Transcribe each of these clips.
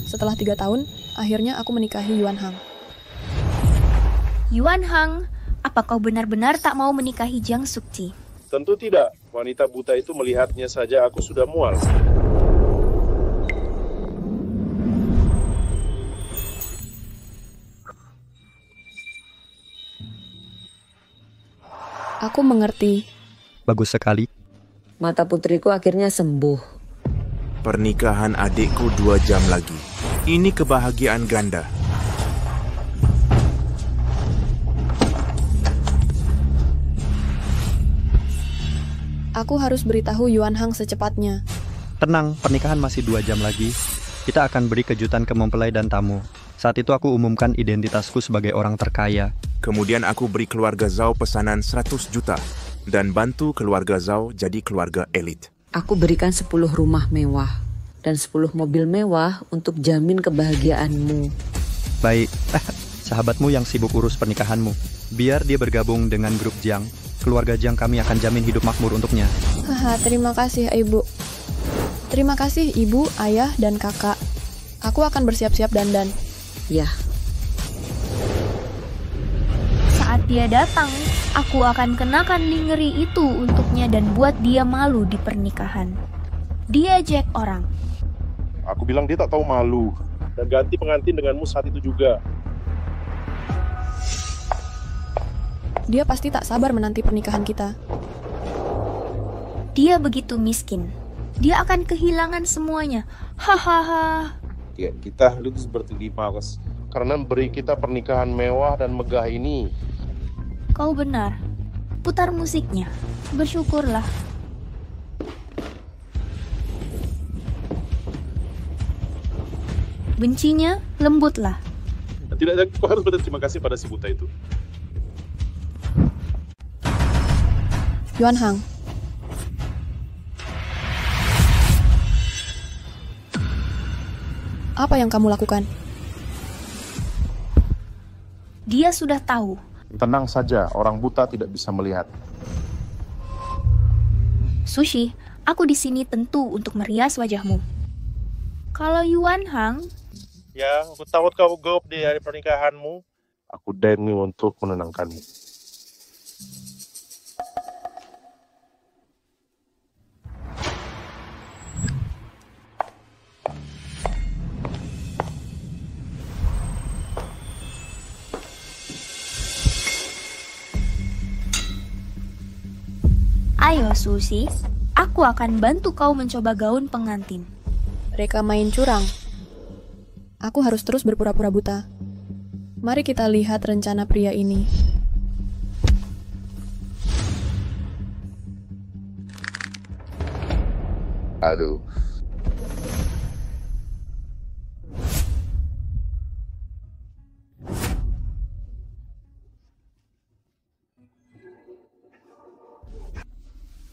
Setelah 3 tahun, akhirnya aku menikahi Yuan Hang. Yuan Hang, apa kau benar-benar tak mau menikahi Jiang Sukti? Tentu tidak. Wanita buta itu melihatnya saja aku sudah mual. Aku mengerti. Bagus sekali. Mata putriku akhirnya sembuh. Pernikahan adikku 2 jam lagi. Ini kebahagiaan ganda. Aku harus beritahu Yuan Hang secepatnya. Tenang, pernikahan masih 2 jam lagi. Kita akan beri kejutan ke mempelai dan tamu. Saat itu aku umumkan identitasku sebagai orang terkaya. Kemudian aku beri keluarga Zhao pesanan 100 juta. Dan bantu keluarga Zhao jadi keluarga elit. Aku berikan 10 rumah mewah dan 10 mobil mewah untuk jamin kebahagiaanmu. Baik, sahabatmu yang sibuk urus pernikahanmu. Biar dia bergabung dengan grup Jiang. Keluarga Jiang kami akan jamin hidup makmur untuknya. Haha, terima kasih ibu. Terima kasih ibu, ayah, dan kakak. Aku akan bersiap-siap dandan. Ya. Saat dia datang, aku akan kenakan lingerie itu untuknya dan buat dia malu di pernikahan. Dia Jack orang. Aku bilang dia tak tahu malu. Dan ganti pengantin denganmu saat itu juga. Dia pasti tak sabar menanti pernikahan kita. Dia begitu miskin. Dia akan kehilangan semuanya. Hahaha. Ya, kita harus berterima kasih karena beri kita pernikahan mewah dan megah ini. Kau benar. Putar musiknya. Bersyukurlah. Bencinya, lembutlah. Dan tidak, kau harus berterima kasih pada si buta itu. Yuan Hang. Apa yang kamu lakukan? Dia sudah tahu. Tenang saja, orang buta tidak bisa melihat. Sushi, aku di sini tentu untuk merias wajahmu. Kalau Yuan Hang, Ya, aku takut kau gugup di hari pernikahanmu. Aku demi untuk menenangkanmu. ayo Sushi, aku akan bantu kau mencoba gaun pengantin. Mereka main curang. Aku harus terus berpura-pura buta. Mari kita lihat rencana pria ini. Aduh.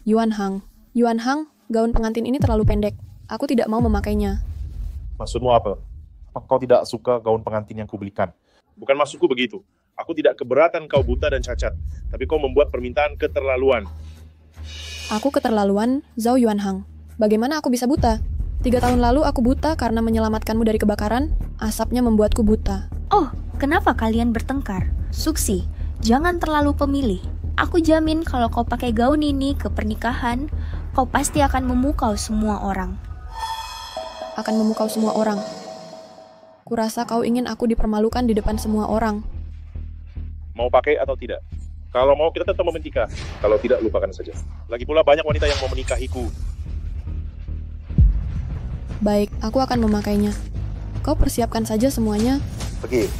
Yuan Hang. Yuan Hang, gaun pengantin ini terlalu pendek. Aku tidak mau memakainya. Maksudmu apa? Apa kau tidak suka gaun pengantin yang kubelikan? Bukan maksudku begitu. Aku tidak keberatan kau buta dan cacat, tapi kau membuat permintaan keterlaluan. Aku keterlaluan, Zhao Yuan Hang. Bagaimana aku bisa buta? 3 tahun lalu aku buta karena menyelamatkanmu dari kebakaran. Asapnya membuatku buta. Oh, kenapa kalian bertengkar? Suksi, jangan terlalu pemilih. Aku jamin kalau kau pakai gaun ini ke pernikahan, kau pasti akan memukau semua orang. Akan memukau semua orang. Kurasa kau ingin aku dipermalukan di depan semua orang. Mau pakai atau tidak? Kalau mau kita tetap menikah. Kalau tidak, lupakan saja. Lagi pula banyak wanita yang mau menikahiku. Baik, aku akan memakainya. Kau persiapkan saja semuanya. Pergi.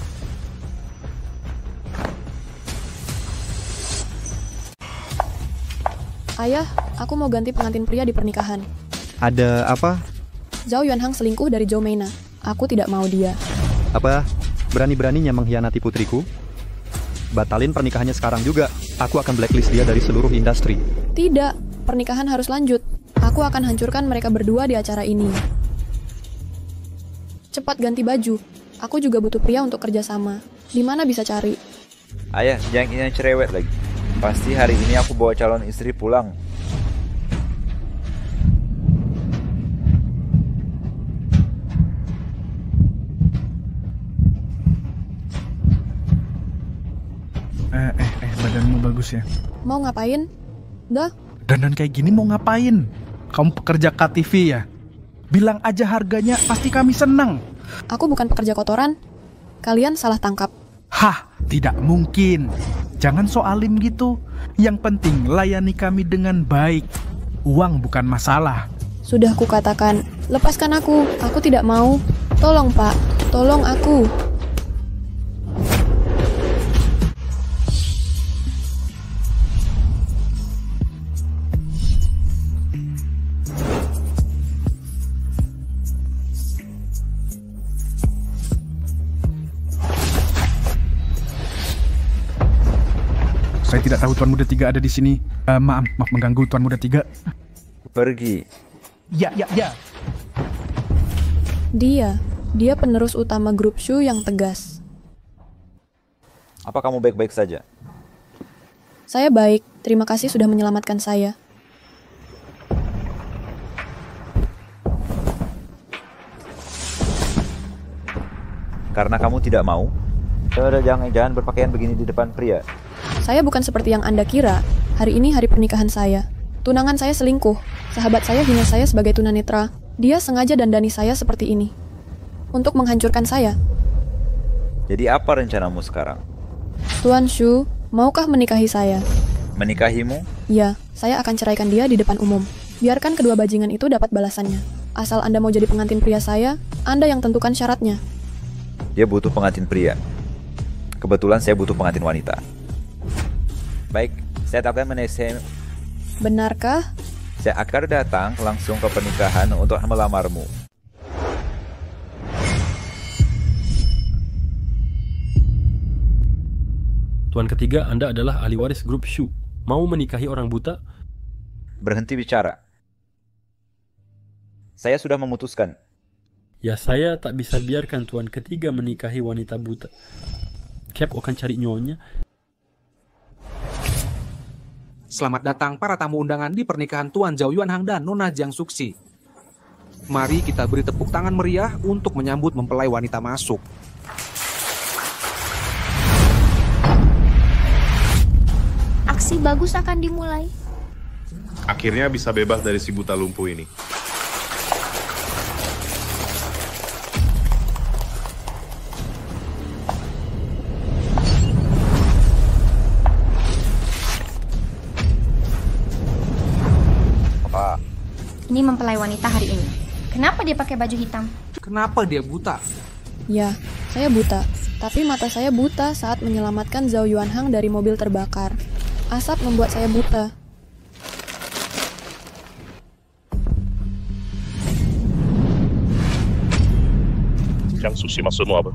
Ayah, aku mau ganti pengantin pria di pernikahan. Ada apa? Zhao Yuan Hang selingkuh dari Zhou Meina. Aku tidak mau dia. Apa? Berani-beraninya mengkhianati putriku? Batalin pernikahannya sekarang juga. Aku akan blacklist dia dari seluruh industri. Tidak, pernikahan harus lanjut. Aku akan hancurkan mereka berdua di acara ini. Cepat ganti baju. Aku juga butuh pria untuk kerjasama. Di mana bisa cari? Ayah, jangan yang cerewet lagi. Pasti hari ini aku bawa calon istri pulang. bagus ya. Mau ngapain? Dah, Dandan kayak gini mau ngapain? Kamu pekerja KTV ya? Bilang aja harganya, pasti kami senang. aku bukan pekerja kotoran. Kalian salah tangkap. Hah, tidak mungkin. Jangan soalin gitu. Yang penting layani kami dengan baik. Uang bukan masalah. Sudah kukatakan, lepaskan aku. Aku tidak mau. Tolong, Pak. Tolong aku. Saya tidak tahu Tuan Muda Tiga ada di sini. Maaf mengganggu Tuan Muda Tiga. Pergi. Ya. Dia penerus utama grup Shu yang tegas. Apa kamu baik-baik saja? Saya baik, terima kasih sudah menyelamatkan saya. Karena kamu tidak mau? Jangan berpakaian begini di depan pria. Saya bukan seperti yang Anda kira. Hari ini hari pernikahan saya. Tunangan saya selingkuh. Sahabat saya hina saya sebagai tunanetra. Dia sengaja dandani saya seperti ini. Untuk menghancurkan saya. Jadi apa rencanamu sekarang? Tuan Shu, maukah menikahi saya? Menikahimu? Ya, saya akan ceraikan dia di depan umum. Biarkan kedua bajingan itu dapat balasannya. Asal Anda mau jadi pengantin pria saya, Anda yang tentukan syaratnya. Dia butuh pengantin pria. Kebetulan saya butuh pengantin wanita. Baik, saya akan menesem. Benarkah? Saya akan datang langsung ke pernikahan untuk melamarmu. Tuan ketiga, Anda adalah ahli waris grup Shu. Mau menikahi orang buta? Berhenti bicara. Saya sudah memutuskan. Ya, saya tak bisa biarkan Tuan ketiga menikahi wanita buta. Cap akan cari nyonya. Selamat datang para tamu undangan di pernikahan Tuan Zhao Yuanhang dan Nona Jiang Suxi. Mari kita beri tepuk tangan meriah untuk menyambut mempelai wanita masuk. Aksi bagus akan dimulai. Akhirnya bisa bebas dari si buta lumpuh ini. Apa? Ini mempelai wanita hari ini. Kenapa dia pakai baju hitam? Kenapa dia buta? Ya, saya buta. Tapi mata saya buta saat menyelamatkan Zhao Yuanhang dari mobil terbakar. Asap membuat saya buta. Jiang Suxi, maksudmu apa?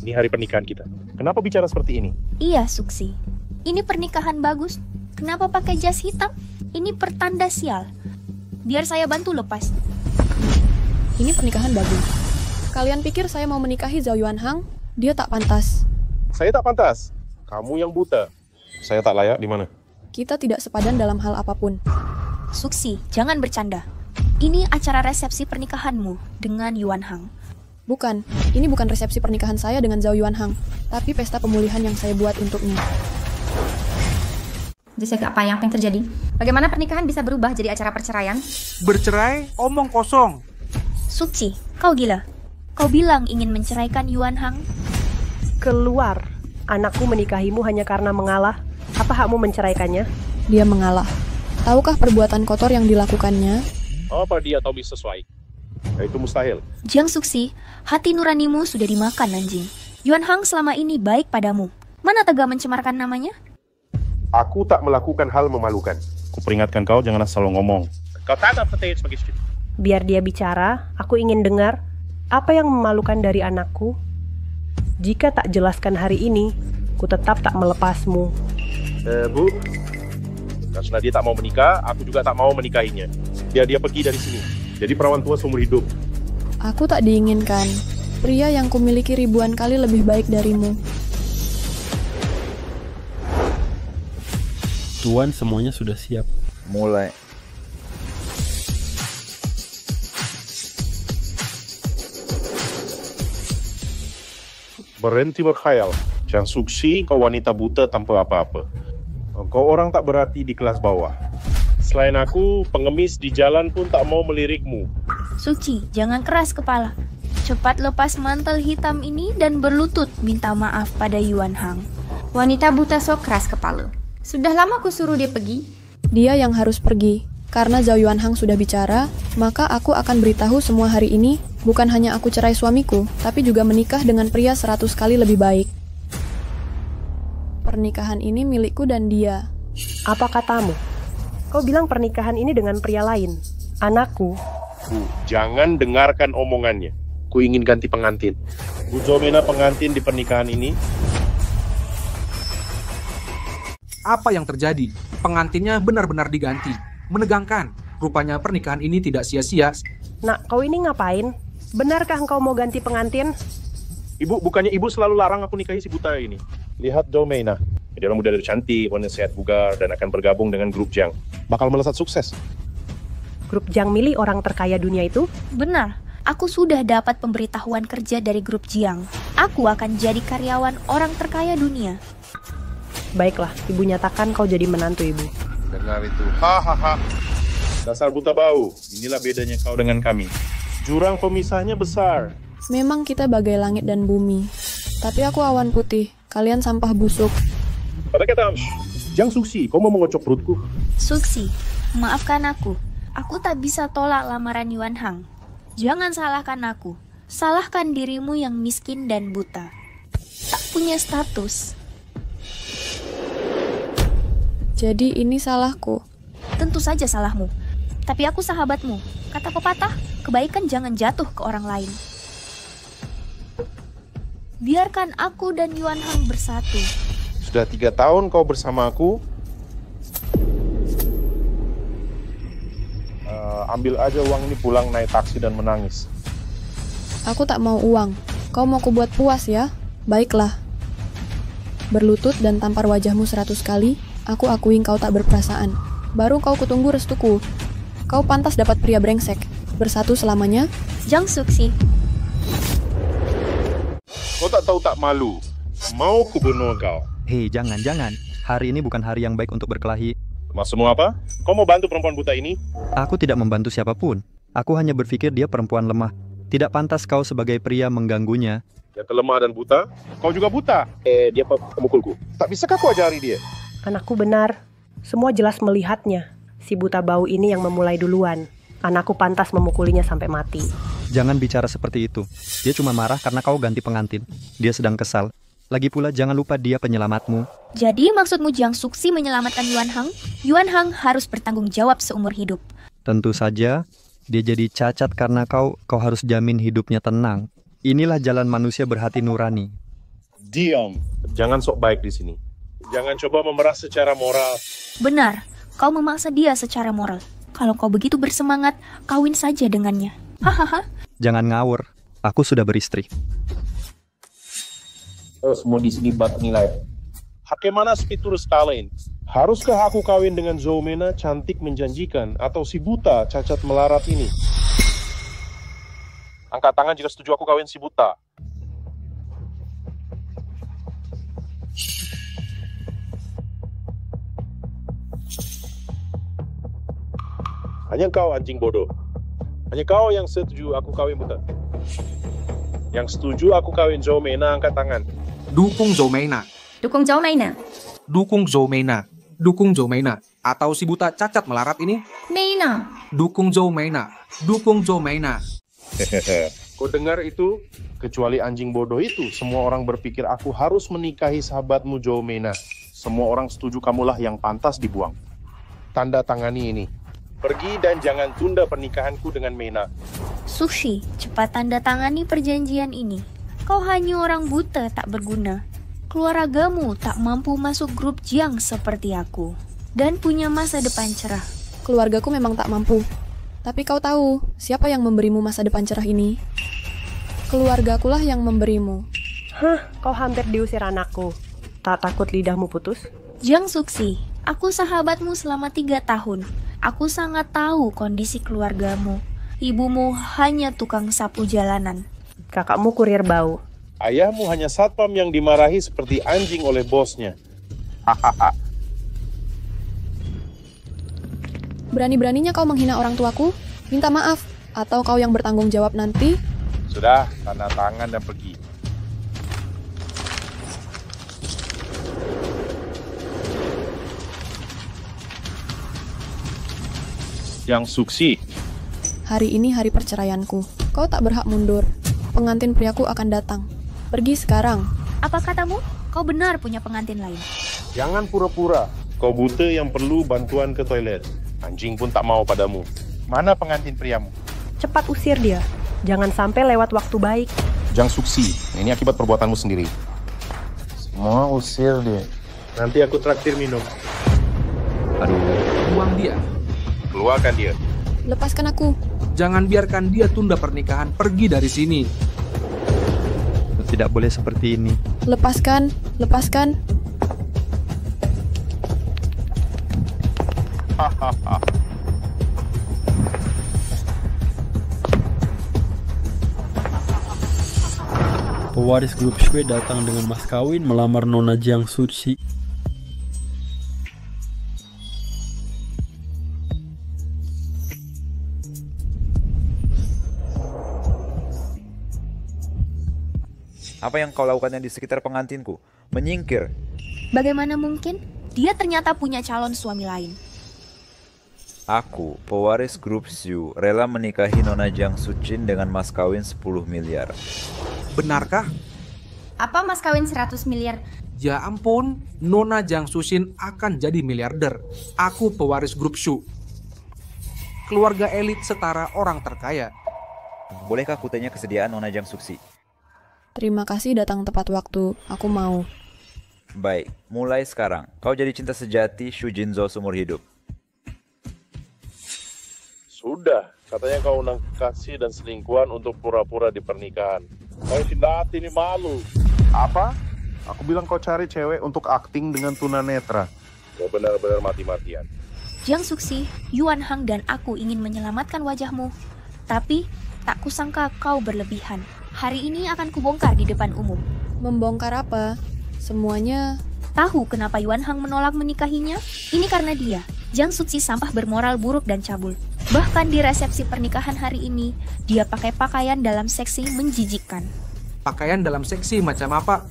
Ini hari pernikahan kita. Kenapa bicara seperti ini? Iya, Suxi. Ini pernikahan bagus. Kenapa pakai jas hitam? Ini pertanda sial. Biar saya bantu lepas. Ini pernikahan bagus. Kalian pikir saya mau menikahi Zhao Yuanhang? Dia tak pantas. Saya tak pantas. Kamu yang buta. Saya tak layak di mana? Kita tidak sepadan dalam hal apapun. Suxi, jangan bercanda. Ini acara resepsi pernikahanmu dengan Yuanhang. Bukan, ini bukan resepsi pernikahan saya dengan Zhao Yuanhang, tapi pesta pemulihan yang saya buat untuknya. Jadi apa yang terjadi? Bagaimana pernikahan bisa berubah jadi acara perceraian? Bercerai, omong kosong. Suxi, kau gila. Kau bilang ingin menceraikan Yuanhang? Keluar. Anakku menikahimu hanya karena mengalah. Apa hakmu menceraikannya? Dia mengalah. Tahukah perbuatan kotor yang dilakukannya? Apa dia tahu bisa sesuai? Itu mustahil. Jiang Suxi, hati nuranimu sudah dimakan anjing. Yuanhang selama ini baik padamu. Mana tega mencemarkan namanya? Aku tak melakukan hal memalukan. Kuperingatkan kau jangan asal ngomong. Kau tak percaya sebagai istri. Biar dia bicara, aku ingin dengar apa yang memalukan dari anakku. Jika tak jelaskan hari ini, ku tetap tak melepasmu. Bu, karena dia tak mau menikah, aku juga tak mau menikahinya. Dia pergi dari sini. Jadi perawan tua seumur hidup. Aku tak diinginkan. Pria yang kumiliki ribuan kali lebih baik darimu. Tuan, semuanya sudah siap. Mulai. Berhenti berkhayal. Jiang Suxi, kau wanita buta tanpa apa-apa. Kau orang tak berarti di kelas bawah. Selain aku, pengemis di jalan pun tak mau melirikmu. Suci, jangan keras kepala. Cepat lepas mantel hitam ini dan berlutut minta maaf pada Yuan Hang. Wanita buta sok keras kepala. Sudah lama aku suruh dia pergi. Dia yang harus pergi. Karena Zhao Yuanhang sudah bicara, maka aku akan beritahu semua hari ini, bukan hanya aku cerai suamiku, tapi juga menikah dengan pria 100 kali lebih baik. Pernikahan ini milikku dan dia. Apa katamu? Kau bilang pernikahan ini dengan pria lain. Anakku. Jangan dengarkan omongannya. Ku ingin ganti pengantin. Bu Zhao Mena pengantin di pernikahan ini. Apa yang terjadi? Pengantinnya benar-benar diganti. Menegangkan. Rupanya pernikahan ini tidak sia-sia. Nak, kau ini ngapain? Benarkah engkau mau ganti pengantin? Ibu, bukannya ibu selalu larang aku nikahi si buta ini? Lihat Zhao Mena. Dia orang muda dan cantik, wanita sehat bugar, dan akan bergabung dengan grup Jiang. Bakal melesat sukses. Grup Jiang milik orang terkaya dunia itu? Benar. Aku sudah dapat pemberitahuan kerja dari grup Jiang. Aku akan jadi karyawan orang terkaya dunia. Baiklah, ibu nyatakan kau jadi menantu ibu. Dengar itu. Hahaha. Dasar buta bau. Inilah bedanya kau dengan kami. Jurang pemisahnya besar. Memang kita bagai langit dan bumi. Tapi aku awan putih. Kalian sampah busuk. Pada kata, Jiang Suksi, kau mau mengocok perutku? Suksi, maafkan aku. Aku tak bisa tolak lamaran Yuan Hang. Jangan salahkan aku. Salahkan dirimu yang miskin dan buta. Tak punya status. Jadi ini salahku. Tentu saja salahmu. Tapi aku sahabatmu. Kata pepatah, kebaikan jangan jatuh ke orang lain. Biarkan aku dan Yuan Hang bersatu. Sudah 3 tahun kau bersama aku. Ambil aja uang ini pulang naik taksi dan menangis. Aku tak mau uang. Kau mau kubuat puas ya? Baiklah. Berlutut dan tampar wajahmu 100 kali, aku akui kau tak berperasaan. Baru kau kutunggu restuku. Kau pantas dapat pria brengsek. Bersatu selamanya. Jiang Suksi. Kau tak tahu tak malu. Mau kubunuh kau. Hei, jangan. Hari ini bukan hari yang baik untuk berkelahi. Maksudmu apa? Kau mau bantu perempuan buta ini? Aku tidak membantu siapapun. Aku hanya berpikir dia perempuan lemah. Tidak pantas kau sebagai pria mengganggunya. Dia lemah dan buta. Kau juga buta. Dia pemukulku. Tak bisakah kau ajari dia? Anakku benar. Semua jelas melihatnya. Si buta bau ini yang memulai duluan. Anakku pantas memukulinya sampai mati. Jangan bicara seperti itu. Dia cuma marah karena kau ganti pengantin. Dia sedang kesal. Lagi pula jangan lupa dia penyelamatmu. Jadi maksudmu Jiang Suksi menyelamatkan Yuan Hang? Yuan Hang harus bertanggung jawab seumur hidup. Tentu saja. Dia jadi cacat karena kau harus jamin hidupnya tenang. Inilah jalan manusia berhati nurani. Diam. Jangan sok baik di sini. Jangan coba memerah secara moral. Benar. Kau memaksa dia secara moral. Kalau kau begitu bersemangat, kawin saja dengannya. Hahaha. Jangan ngawur. Aku sudah beristri. Semua di sini batu nilai. Bagaimana fitur sekalian? Haruskah aku kawin dengan Zhao Mena cantik menjanjikan atau si buta cacat melarat ini? Angkat tangan jika setuju aku kawin si buta. Hanya kau anjing bodoh. Hanya kau yang setuju aku kawin buta. Yang setuju aku kawin Zhao Mena angkat tangan. Dukung Zhao Mena. Dukung Zhao Mena. Dukung Zhao Mena. Dukung Zhao Mena. Atau si buta cacat melarat ini? Mena. Dukung Zhao Mena. Dukung Zhao Mena. Kau dengar itu? Kecuali anjing bodoh itu, semua orang berpikir aku harus menikahi sahabatmu Zhao Mena. Semua orang setuju kamulah yang pantas dibuang. Tanda tangani ini. Pergi dan jangan tunda pernikahanku dengan Mena. Sushi, cepat tanda tangani perjanjian ini. Kau hanya orang buta tak berguna. Keluargamu tak mampu masuk grup Jiang seperti aku. Dan punya masa depan cerah. Keluargaku memang tak mampu. Tapi kau tahu, siapa yang memberimu masa depan cerah ini? Keluargakulah yang memberimu. Kau hampir diusir anakku. Tak takut lidahmu putus? Jiang Suksi, aku sahabatmu selama 3 tahun. Aku sangat tahu kondisi keluargamu. Ibumu hanya tukang sapu jalanan. Kakakmu kurir bau. Ayahmu hanya satpam yang dimarahi seperti anjing oleh bosnya. Hahaha. Berani-beraninya kau menghina orang tuaku? Minta maaf, atau kau yang bertanggung jawab nanti? Sudah, tanda tangan dan pergi. Yang Suksi. Hari ini hari perceraianku. Kau tak berhak mundur. Pengantin priaku akan datang. Pergi sekarang. Apa katamu? Kau benar punya pengantin lain. Jangan pura-pura. Kau buta yang perlu bantuan ke toilet. Anjing pun tak mau padamu. Mana pengantin priamu? Cepat usir dia. Jangan sampai lewat waktu baik. Jang Suksi, ini akibat perbuatanmu sendiri. Semua usir dia. Nanti aku traktir minum. Aduh, buang dia. Keluarkan dia. Lepaskan aku. Jangan biarkan dia tunda pernikahan. Pergi dari sini. Tidak boleh seperti ini. Lepaskan, lepaskan. Pewaris grup Shui datang dengan mas kawin melamar Nona Jiang Suci. Apa yang kau lakukannya di sekitar pengantinku? Menyingkir. Bagaimana mungkin? Dia ternyata punya calon suami lain. Aku, pewaris grup Shu, rela menikahi Nona Jiang Sucin dengan mas kawin 10 miliar. Benarkah? Apa mas kawin 100 miliar? Ya ampun, Nona Jiang Sucin akan jadi miliarder. Aku pewaris grup Shu. Keluarga elit setara orang terkaya. Bolehkah kutanya kesediaan Nona Jiang Suksi? Terima kasih datang tepat waktu. Aku mau. Baik, mulai sekarang. Kau jadi cinta sejati Shu Jinzhou seumur hidup. Sudah, katanya kau undang kasih dan selingkuhan untuk pura-pura di pernikahan. Kau tidak ini malu. Apa? Aku bilang kau cari cewek untuk akting dengan tunanetra. Kau benar-benar mati-matian. Jiang Suksi, Yuan Hang dan aku ingin menyelamatkan wajahmu. Tapi, tak kusangka kau berlebihan. Hari ini akan kubongkar di depan umum. Membongkar apa? Semuanya... Tahu kenapa Yuan Hang menolak menikahinya? Ini karena dia, Jiang Suci sampah bermoral buruk dan cabul. Bahkan di resepsi pernikahan hari ini, dia pakai pakaian dalam seksi menjijikkan. Pakaian dalam seksi macam apa?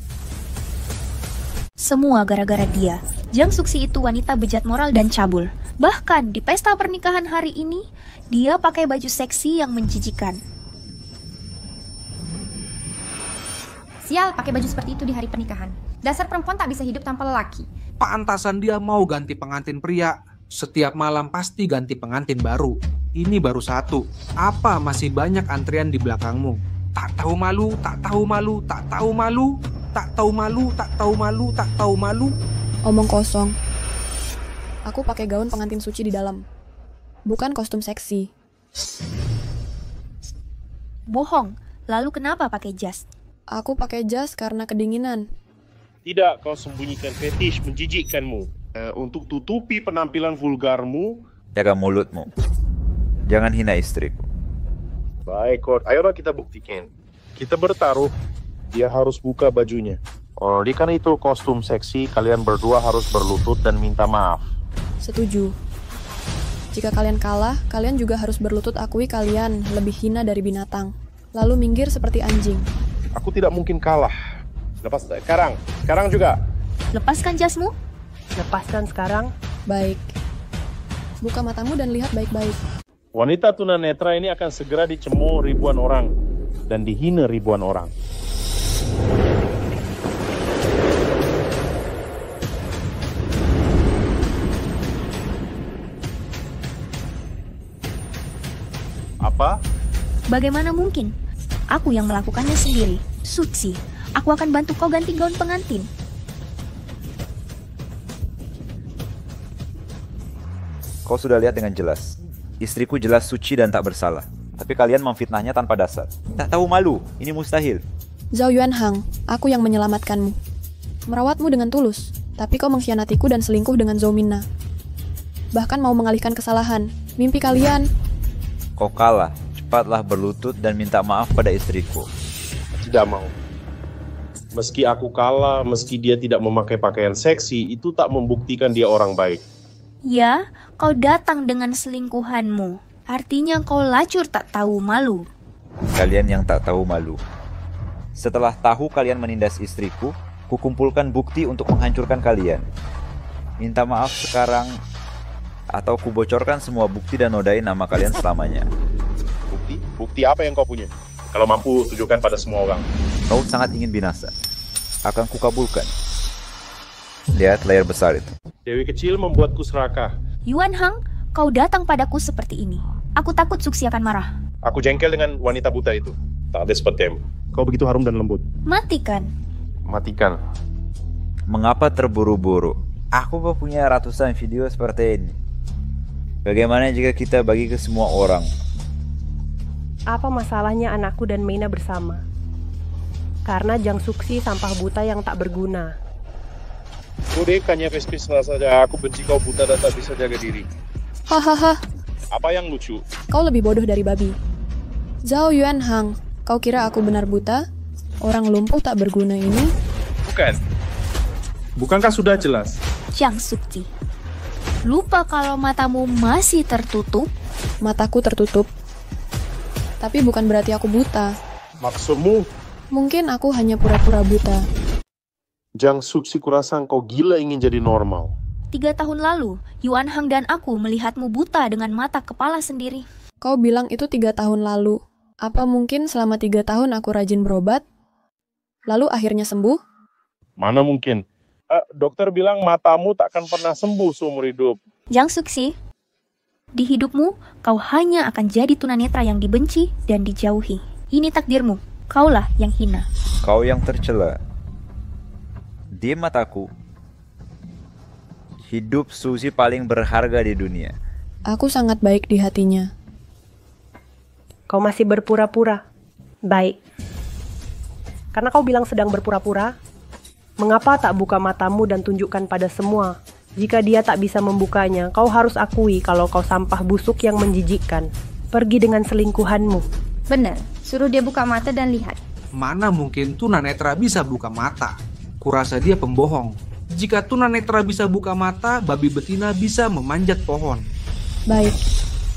Semua gara-gara dia. Jiang Suksi itu wanita bejat moral dan cabul. Bahkan di pesta pernikahan hari ini, dia pakai baju seksi yang menjijikkan. Sial, pakai baju seperti itu di hari pernikahan. Dasar perempuan tak bisa hidup tanpa lelaki. Pantasan dia mau ganti pengantin pria. Setiap malam pasti ganti pengantin baru. Ini baru satu. Apa masih banyak antrian di belakangmu? Tak tahu malu, tak tahu malu, tak tahu malu, tak tahu malu, tak tahu malu, tak tahu malu. Omong kosong. Aku pakai gaun pengantin suci di dalam. Bukan kostum seksi. Bohong. Lalu kenapa pakai jas? Aku pakai jas karena kedinginan. Tidak, kau sembunyikan fetish menjijikkanmu. Untuk tutupi penampilan vulgarmu. Jaga mulutmu. Jangan hina istriku. Baik, Kod. Ayolah kita buktikan. Kita bertaruh. Dia harus buka bajunya. Oh, di kan itu kostum seksi, kalian berdua harus berlutut dan minta maaf. Setuju. Jika kalian kalah, kalian juga harus berlutut akui kalian lebih hina dari binatang. Lalu minggir seperti anjing. Aku tidak mungkin kalah. Lepas sekarang. Sekarang juga. Lepaskan jasmu. Lepaskan sekarang. Baik. Buka matamu dan lihat baik-baik. Wanita tunanetra ini akan segera dicemooh ribuan orang. Dan dihina ribuan orang. Apa? Bagaimana mungkin? Aku yang melakukannya sendiri. Suci, aku akan bantu kau ganti gaun pengantin. Kau sudah lihat dengan jelas. Istriku jelas suci dan tak bersalah. Tapi kalian memfitnahnya tanpa dasar. Tak tahu malu, ini mustahil. Zhao Yuan Hang, aku yang menyelamatkanmu. Merawatmu dengan tulus, tapi kau mengkhianatiku dan selingkuh dengan Zhou Minna. Bahkan mau mengalihkan kesalahan. Mimpi kalian... Kau kalah. Cepatlah berlutut dan minta maaf pada istriku. Tidak mau. Meski aku kalah, meski dia tidak memakai pakaian seksi, itu tak membuktikan dia orang baik. Ya, kau datang dengan selingkuhanmu. Artinya kau lacur tak tahu malu. Kalian yang tak tahu malu. Setelah tahu kalian menindas istriku, kukumpulkan bukti untuk menghancurkan kalian. Minta maaf sekarang, atau kubocorkan semua bukti dan nodai nama kalian selamanya. Bukti? Bukti apa yang kau punya? Kalau mampu, tunjukkan pada semua orang. Kau sangat ingin binasa. Akan kukabulkan. Lihat layar besar itu. Dewi kecil membuatku serakah. Yuan Hang, kau datang padaku seperti ini. Aku takut Suksi akan marah. Aku jengkel dengan wanita buta itu. Tak ada sepertimu. Kau begitu harum dan lembut. Matikan. Matikan. Mengapa terburu-buru? Aku punya ratusan video seperti ini. Bagaimana jika kita bagi ke semua orang? Apa masalahnya anakku dan Meina bersama? Karena Jiang Suksi sampah buta yang tak berguna. Kudekannya pespis saja. Aku benci kau buta dan tak bisa jaga diri. Hahaha. Apa yang lucu? Kau lebih bodoh dari babi. Zhao Yuan Hang, kau kira aku benar buta? Orang lumpuh tak berguna ini? Bukan. Bukankah sudah jelas? Jiang Suksi, lupa kalau matamu masih tertutup? Mataku tertutup. Tapi bukan berarti aku buta. Maksudmu? Mungkin aku hanya pura-pura buta. Jiang Suksi, kurasa engkau gila ingin jadi normal. 3 tahun lalu, Yuan Hang dan aku melihatmu buta dengan mata kepala sendiri. Kau bilang itu 3 tahun lalu. Apa mungkin selama 3 tahun aku rajin berobat? Lalu akhirnya sembuh? Mana mungkin? Dokter bilang matamu tak akan pernah sembuh seumur hidup. Jiang Suksi, di hidupmu, kau hanya akan jadi tunanetra yang dibenci dan dijauhi. Ini takdirmu. Kaulah yang hina. Kau yang tercela. Di mataku, hidup Susi paling berharga di dunia. Aku sangat baik di hatinya. Kau masih berpura-pura. Baik. Karena kau bilang sedang berpura-pura, mengapa tak buka matamu dan tunjukkan pada semua? Jika dia tak bisa membukanya, kau harus akui kalau kau sampah busuk yang menjijikkan. Pergi dengan selingkuhanmu. Benar, suruh dia buka mata dan lihat. Mana mungkin tunanetra bisa buka mata? Kurasa dia pembohong. Jika tunanetra bisa buka mata, babi betina bisa memanjat pohon. Baik,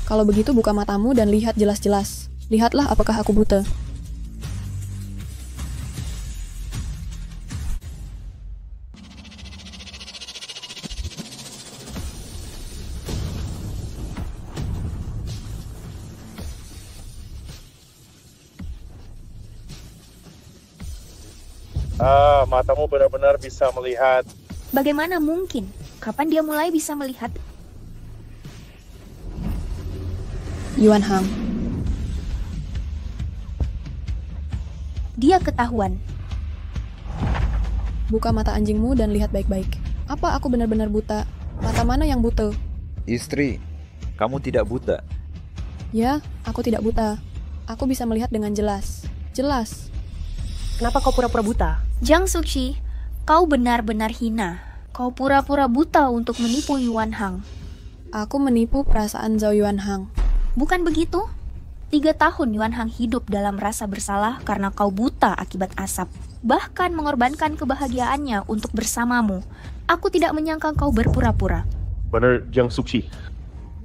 kalau begitu buka matamu dan lihat jelas-jelas. Lihatlah apakah aku buta. Matamu benar-benar bisa melihat. Bagaimana mungkin? Kapan dia mulai bisa melihat? Yuan Hang. Dia ketahuan. Buka mata anjingmu dan lihat baik-baik. Apa aku benar-benar buta? Mata mana yang buta? Istri, kamu tidak buta. Ya, aku tidak buta. Aku bisa melihat dengan jelas. Jelas. Kenapa kau pura-pura buta? Jiang Suksi, kau benar-benar hina. Kau pura-pura buta untuk menipu Yuan Hang. Aku menipu perasaan Zhao Yuan Hang. Bukan begitu? 3 tahun Yuan Hang hidup dalam rasa bersalah karena kau buta akibat asap. Bahkan mengorbankan kebahagiaannya untuk bersamamu. Aku tidak menyangka kau berpura-pura. Benar, Jiang Suksi.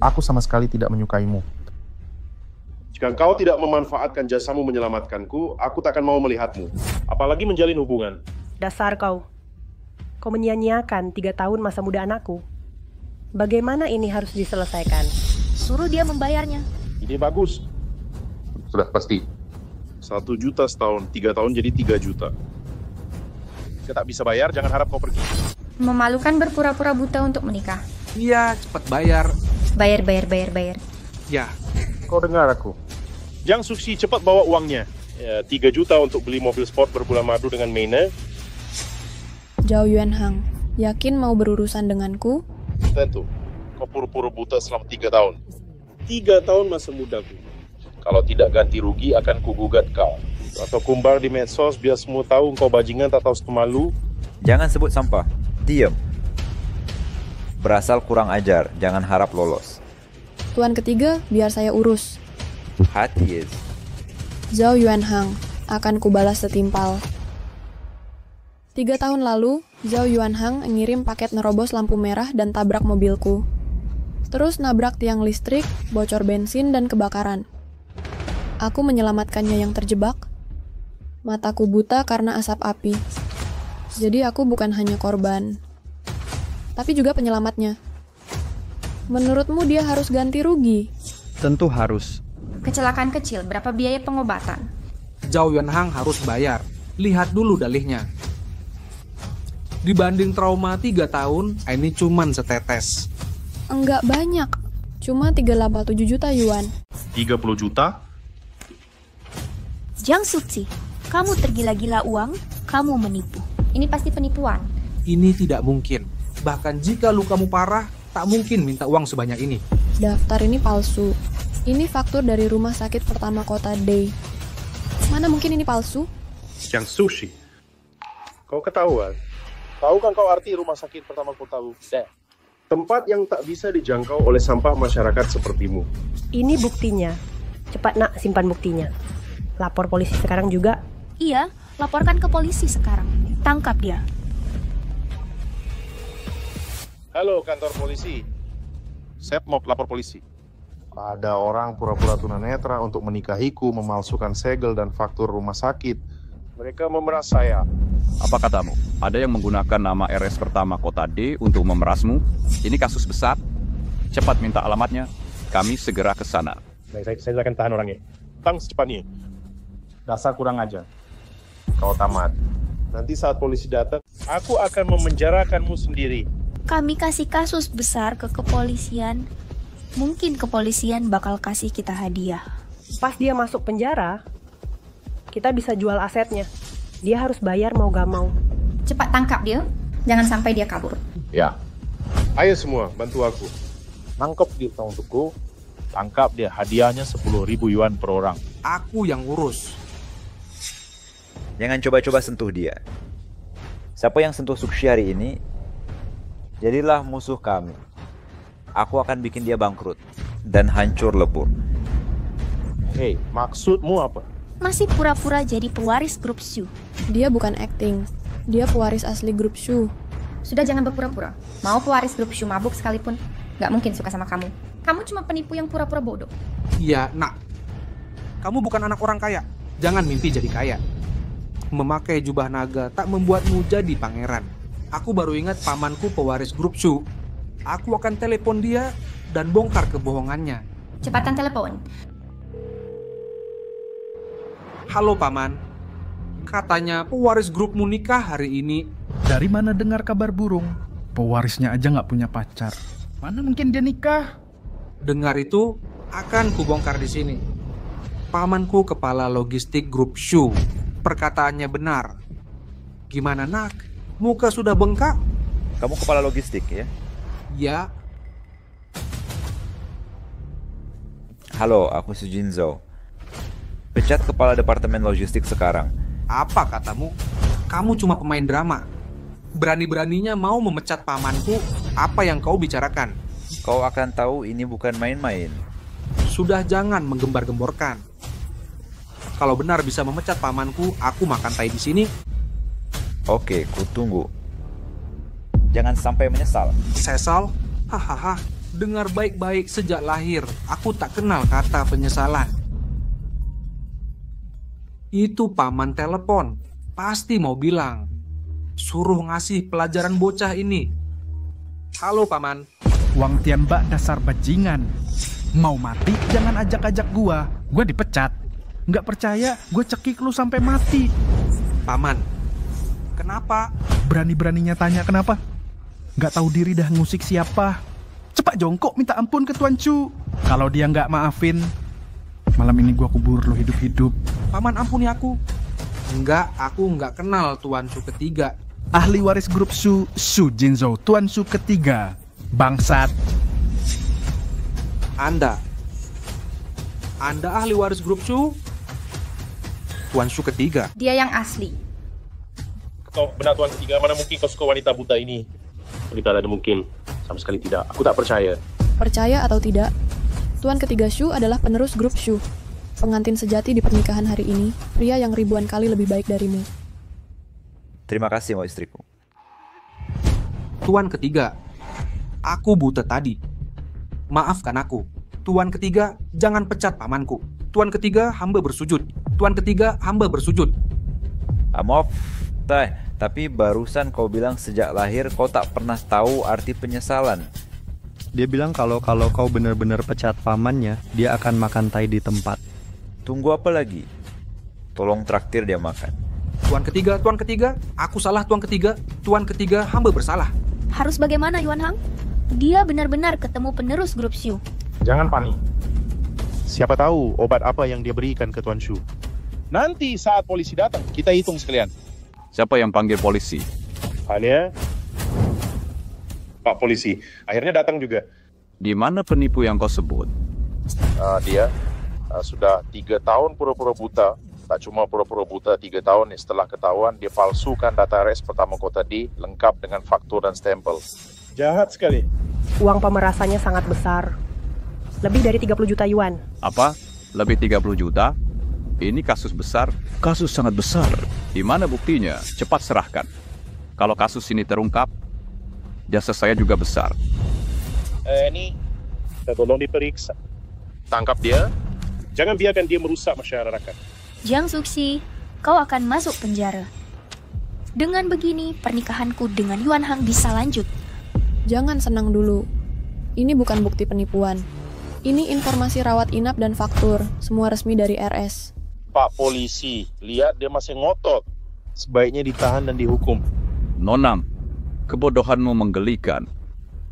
Aku sama sekali tidak menyukaimu. Jika kau tidak memanfaatkan jasamu menyelamatkanku, aku tak akan mau melihatmu. Apalagi menjalin hubungan. Dasar kau. Kau menyia-nyiakan 3 tahun masa muda anakku. Bagaimana ini harus diselesaikan? Suruh dia membayarnya. Ini bagus. Sudah pasti. 1 juta setahun, 3 tahun jadi 3 juta. Jika tak bisa bayar, jangan harap kau pergi. Memalukan berpura-pura buta untuk menikah. Iya, cepat bayar. Bayar. Ya. Kau dengar aku. Jiang Suksi, cepat bawa uangnya. 3 juta untuk beli mobil sport berbulan madu dengan Meina. Zhao Yuan Hang, yakin mau berurusan denganku? Tentu. Kau pura-pura buta selama 3 tahun. 3 tahun masa mudaku. Kalau tidak ganti rugi, akan kugugat kau. Atau kumbar di medsos biar semua tahu kau bajingan tak tahu semalu. Jangan sebut sampah. Diam. Berasal kurang ajar, jangan harap lolos. Tuan ketiga, biar saya urus. Hati yes. Zhao Yuan Hang, akan kubalas setimpal. 3 tahun lalu, Zhao Yuan Hang ngirim paket nerobos lampu merah dan tabrak mobilku. Terus nabrak tiang listrik, bocor bensin, dan kebakaran. Aku menyelamatkannya yang terjebak. Mataku buta karena asap api. Jadi aku bukan hanya korban, tapi juga penyelamatnya. Menurutmu dia harus ganti rugi? Tentu harus. Kecelakaan kecil, berapa biaya pengobatan? Zhao Yuanhang harus bayar. Lihat dulu dalihnya. Dibanding trauma 3 tahun, ini cuman setetes. Enggak banyak, cuma 3,7 juta yuan. 30 juta? Jiang Suci, kamu tergila-gila uang, kamu menipu. Ini pasti penipuan. Ini tidak mungkin. Bahkan jika lukamu parah, tak mungkin minta uang sebanyak ini. Daftar ini palsu. Ini faktur dari rumah sakit pertama kota Day. Mana mungkin ini palsu? Yang sushi. Kau ketahuan? Tahu kan kau arti rumah sakit pertama kota Day? Tempat yang tak bisa dijangkau oleh sampah masyarakat sepertimu. Ini buktinya. Cepat nak, simpan buktinya. Lapor polisi sekarang juga. Iya, laporkan ke polisi sekarang. Tangkap dia. Halo kantor polisi. Saya mau lapor polisi. Ada orang pura-pura tunanetra untuk menikahiku, memalsukan segel dan faktur rumah sakit. Mereka memeras saya. Apa katamu? Ada yang menggunakan nama RS pertama kota D untuk memerasmu? Ini kasus besar. Cepat minta alamatnya. Kami segera ke sana. Saya akan tahan orangnya. Tang secepatnya. Dasar kurang ajar. Kau tamat. Nanti saat polisi datang, aku akan memenjarakanmu sendiri. Kami kasih kasus besar ke kepolisian. Mungkin kepolisian bakal kasih kita hadiah. Pas dia masuk penjara, kita bisa jual asetnya. Dia harus bayar mau gak mau. Cepat tangkap dia, jangan sampai dia kabur. Ya. Ayo semua, bantu aku. Nangkep dia untukku. Tangkap dia, hadiahnya 10.000 yuan per orang. Aku yang urus. Jangan coba-coba sentuh dia. Siapa yang sentuh Sushi hari ini, jadilah musuh kami. Aku akan bikin dia bangkrut dan hancur lebur. Hei, maksudmu apa? Masih pura-pura jadi pewaris grup Shu. Dia bukan acting. Dia pewaris asli grup Shu. Sudah jangan berpura-pura. Mau pewaris grup Shu mabuk sekalipun, gak mungkin suka sama kamu. Kamu cuma penipu yang pura-pura bodoh. Iya, nak. Kamu bukan anak orang kaya. Jangan mimpi jadi kaya. Memakai jubah naga tak membuatmu jadi pangeran. Aku baru ingat pamanku pewaris grup Shu. Aku akan telepon dia dan bongkar kebohongannya. Cepatan telepon. Halo paman. Katanya pewaris grupmu nikah hari ini. Dari mana dengar kabar burung? Pewarisnya aja nggak punya pacar. Mana mungkin dia nikah? Dengar itu akan kubongkar di sini. Pamanku kepala logistik grup Shu. Perkataannya benar. Gimana nak? Muka sudah bengkak? Kamu kepala logistik ya? Ya. Halo, aku Sujin Zhao. Pecat kepala departemen logistik sekarang. Apa katamu? Kamu cuma pemain drama. Berani-beraninya mau memecat pamanku. Apa yang kau bicarakan? Kau akan tahu ini bukan main-main. Sudah jangan menggembar-gemborkan. Kalau benar bisa memecat pamanku, aku makan tai di sini. Oke, kutunggu. Jangan sampai menyesal. Sesal? Hahaha. Dengar baik-baik, sejak lahir aku tak kenal kata penyesalan. Itu paman telepon. Pasti mau bilang, suruh ngasih pelajaran bocah ini. Halo paman. Wang Tianbak dasar bajingan. Mau mati jangan ajak-ajak gua dipecat. Nggak percaya, gue cekik lu sampai mati. Paman, kenapa? Berani-beraninya tanya kenapa? Nggak tahu diri dah ngusik siapa. Cepat jongkok minta ampun ke Tuan Chu. Kalau dia nggak maafin, malam ini gue kubur lu hidup-hidup. Paman ampuni aku. Enggak, aku nggak kenal Tuan Chu ketiga. Ahli waris grup Shu, Shu Jinzhou, Tuan Shu ketiga. Bangsat. Anda ahli waris grup Shu? Tuan Shu ketiga. Dia yang asli. Kau benar Tuan ketiga, mana mungkin kau suka wanita buta ini? Tidak ada mungkin. Sama sekali tidak. Aku tak percaya. Percaya atau tidak, Tuan ketiga Shu adalah penerus grup Shu. Pengantin sejati di pernikahan hari ini, pria yang ribuan kali lebih baik darimu. Terima kasih, mau istriku. Tuan ketiga, aku buta tadi. maafkan aku. Tuan ketiga, jangan pecat pamanku. Tuan ketiga, hamba bersujud. Tuan ketiga, hamba bersujud. Maaf, tapi barusan kau bilang sejak lahir kau tak pernah tahu arti penyesalan. Dia bilang kalau kau benar-benar pecat pamannya, dia akan makan tai di tempat. Tunggu apa lagi? Tolong traktir dia makan. Tuan ketiga, aku salah Tuan ketiga. Tuan ketiga, hamba bersalah. Harus bagaimana Yuan Hang? Dia benar-benar ketemu penerus grup Shu. Jangan panik. Siapa tahu obat apa yang dia berikan ke Tuan Shu. Nanti saat polisi datang, kita hitung sekalian. Siapa yang panggil polisi? Hanya Pak Polisi. Akhirnya datang juga. Di mana penipu yang kau sebut? Dia sudah 3 tahun pura-pura buta. Tak cuma pura-pura buta 3 tahun, setelah ketahuan dia palsukan data RS pertama kota D lengkap dengan faktur dan stempel. Jahat sekali. Uang pemerasannya sangat besar. Lebih dari 30 juta yuan. Apa? Lebih 30 juta? Ini kasus besar. Kasus sangat besar. Di mana buktinya? Cepat serahkan. Kalau kasus ini terungkap, jasa saya juga besar. Ini, kita tolong diperiksa. Tangkap dia. Jangan biarkan dia merusak masyarakat. Jiang Suxi, kau akan masuk penjara. Dengan begini, pernikahanku dengan Yuan Hang bisa lanjut. Jangan senang dulu. Ini bukan bukti penipuan. Ini informasi rawat inap dan faktur, semua resmi dari RS. Pak Polisi, lihat dia masih ngotot. Sebaiknya ditahan dan dihukum. Nonam, kebodohanmu menggelikan.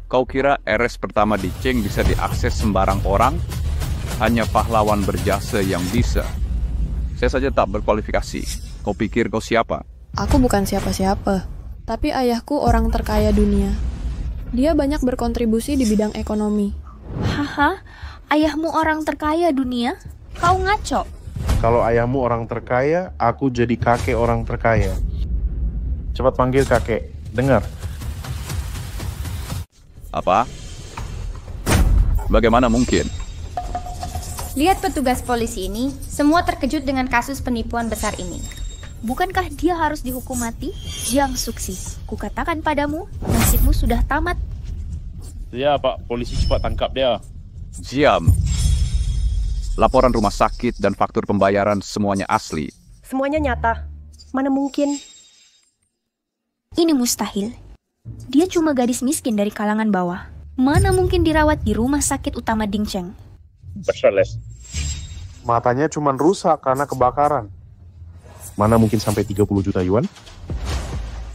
Kau kira RS pertama di Cheng bisa diakses sembarang orang? Hanya pahlawan berjasa yang bisa. Saya saja tak berkualifikasi. Kau pikir kau siapa? Aku bukan siapa-siapa. Tapi ayahku orang terkaya dunia. Dia banyak berkontribusi di bidang ekonomi. Haha, ayahmu orang terkaya dunia? Kau ngaco. Kalau ayahmu orang terkaya, aku jadi kakek orang terkaya. Cepat panggil kakek. Dengar. Apa? Bagaimana mungkin? Lihat petugas polisi ini, semua terkejut dengan kasus penipuan besar ini. Bukankah dia harus dihukum mati? Jiang Suxi, kukatakan padamu, nasibmu sudah tamat. Ya, Pak. Polisi cepat tangkap dia. Diam. Laporan rumah sakit dan faktur pembayaran semuanya asli. Semuanya nyata. Mana mungkin? Ini mustahil. Dia cuma gadis miskin dari kalangan bawah. Mana mungkin dirawat di rumah sakit utama Dingcheng? Bersalah. Matanya cuma rusak karena kebakaran. Mana mungkin sampai 30 juta yuan?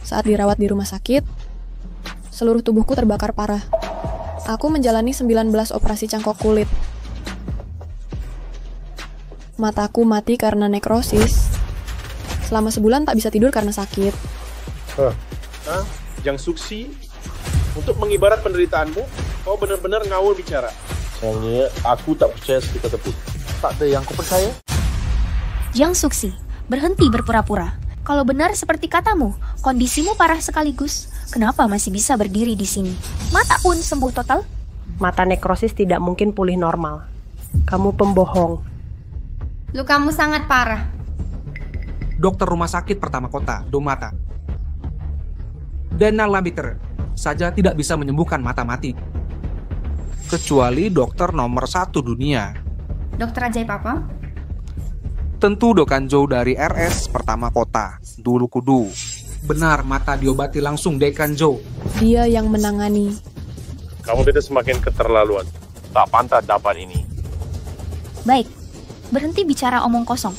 Saat dirawat di rumah sakit, seluruh tubuhku terbakar parah. Aku menjalani 19 operasi cangkok kulit. Mataku mati karena nekrosis. Selama sebulan tak bisa tidur karena sakit. Jiang Suxi, untuk mengibarat penderitaanmu, kau benar-benar ngawur bicara. Soalnya aku tak percaya sedikit pun. Tak ada yang kupercaya. Jiang Suxi, berhenti berpura-pura. Kalau benar seperti katamu, kondisimu parah sekaligus. Kenapa masih bisa berdiri di sini? Mata pun sembuh total? Mata nekrosis tidak mungkin pulih normal. Kamu pembohong. Lukamu sangat parah. Dokter rumah sakit pertama kota, Domata. Dana Lamiter saja tidak bisa menyembuhkan mata mati. Kecuali dokter nomor 1 dunia. Dokter ajaib apa? Tentu Dokanjo dari RS pertama kota, Dulu Kudu. Benar, mata diobati langsung Dekanjo. Dia yang menangani. Kamu tidak semakin keterlaluan. Tak pantas dapat ini. Baik, berhenti bicara omong kosong.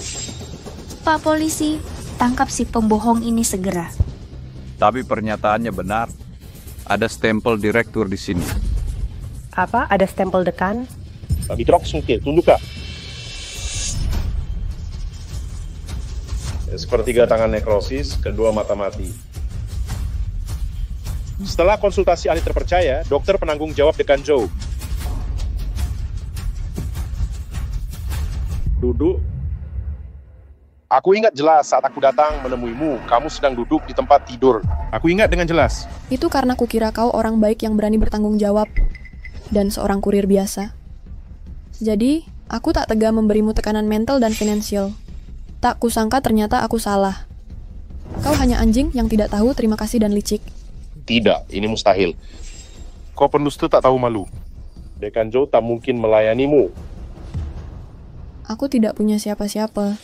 Pak Polisi, tangkap si pembohong ini segera. Tapi pernyataannya benar. Ada stempel direktur di sini. Apa? Ada stempel dekan? Bitrok sungkil, tunduk kak. Sepertiga tangan nekrosis, kedua mata mati. Setelah konsultasi ahli terpercaya, dokter penanggung jawab Dekanjo. Duduk. Aku ingat jelas saat aku datang menemuimu, kamu sedang duduk di tempat tidur. Aku ingat dengan jelas. Itu karena kukira kau orang baik yang berani bertanggung jawab. Dan seorang kurir biasa. Jadi, aku tak tega memberimu tekanan mental dan finansial. Tak kusangka ternyata aku salah. Kau hanya anjing yang tidak tahu terima kasih dan licik. Tidak, ini mustahil. Kau pendusta tak tahu malu. Dekan Zhou tak mungkin melayanimu. Aku tidak punya siapa-siapa.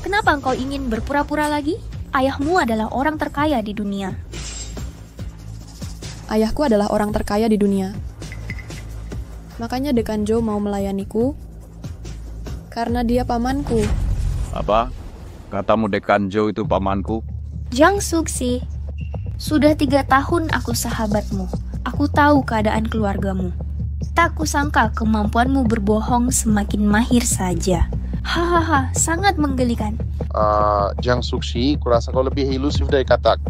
Kenapa engkau ingin berpura-pura lagi? Ayahmu adalah orang terkaya di dunia. Ayahku adalah orang terkaya di dunia. Makanya Dekan Zhou mau melayaniku karena dia pamanku. Apa? Katamu Dekan Zhou itu pamanku? Jiang Suxi, sudah 3 tahun aku sahabatmu. Aku tahu keadaan keluargamu. Tak kusangka kemampuanmu berbohong semakin mahir saja. Hahaha, sangat menggelikan. Jiang Suxi, kurasa kau lebih ilusif dari katak.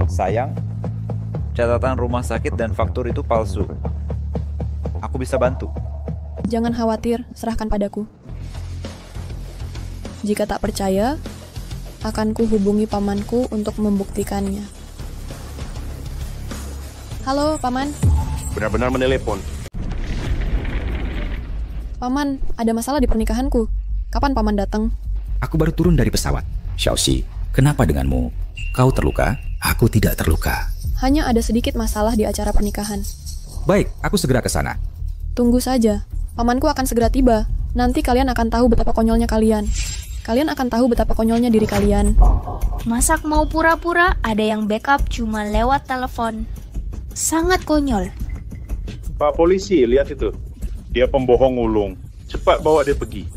Sayang, catatan rumah sakit dan faktur itu palsu. Aku bisa bantu. Jangan khawatir, serahkan padaku. Jika tak percaya, akan kuhubungi pamanku untuk membuktikannya. Halo, Paman. Benar-benar menelepon. Paman, ada masalah di pernikahanku. Kapan Paman datang? Aku baru turun dari pesawat. Xiaoxi, kenapa denganmu? Kau terluka? Aku tidak terluka. Hanya ada sedikit masalah di acara pernikahan. Baik, aku segera ke sana. Tunggu saja. Pamanku akan segera tiba. Nanti kalian akan tahu betapa konyolnya kalian. Kalian akan tahu betapa konyolnya diri kalian. Masak mau pura-pura, ada yang backup cuma lewat telepon. Sangat konyol. Pak polisi, lihat itu. Dia pembohong ulung. Cepat bawa dia pergi.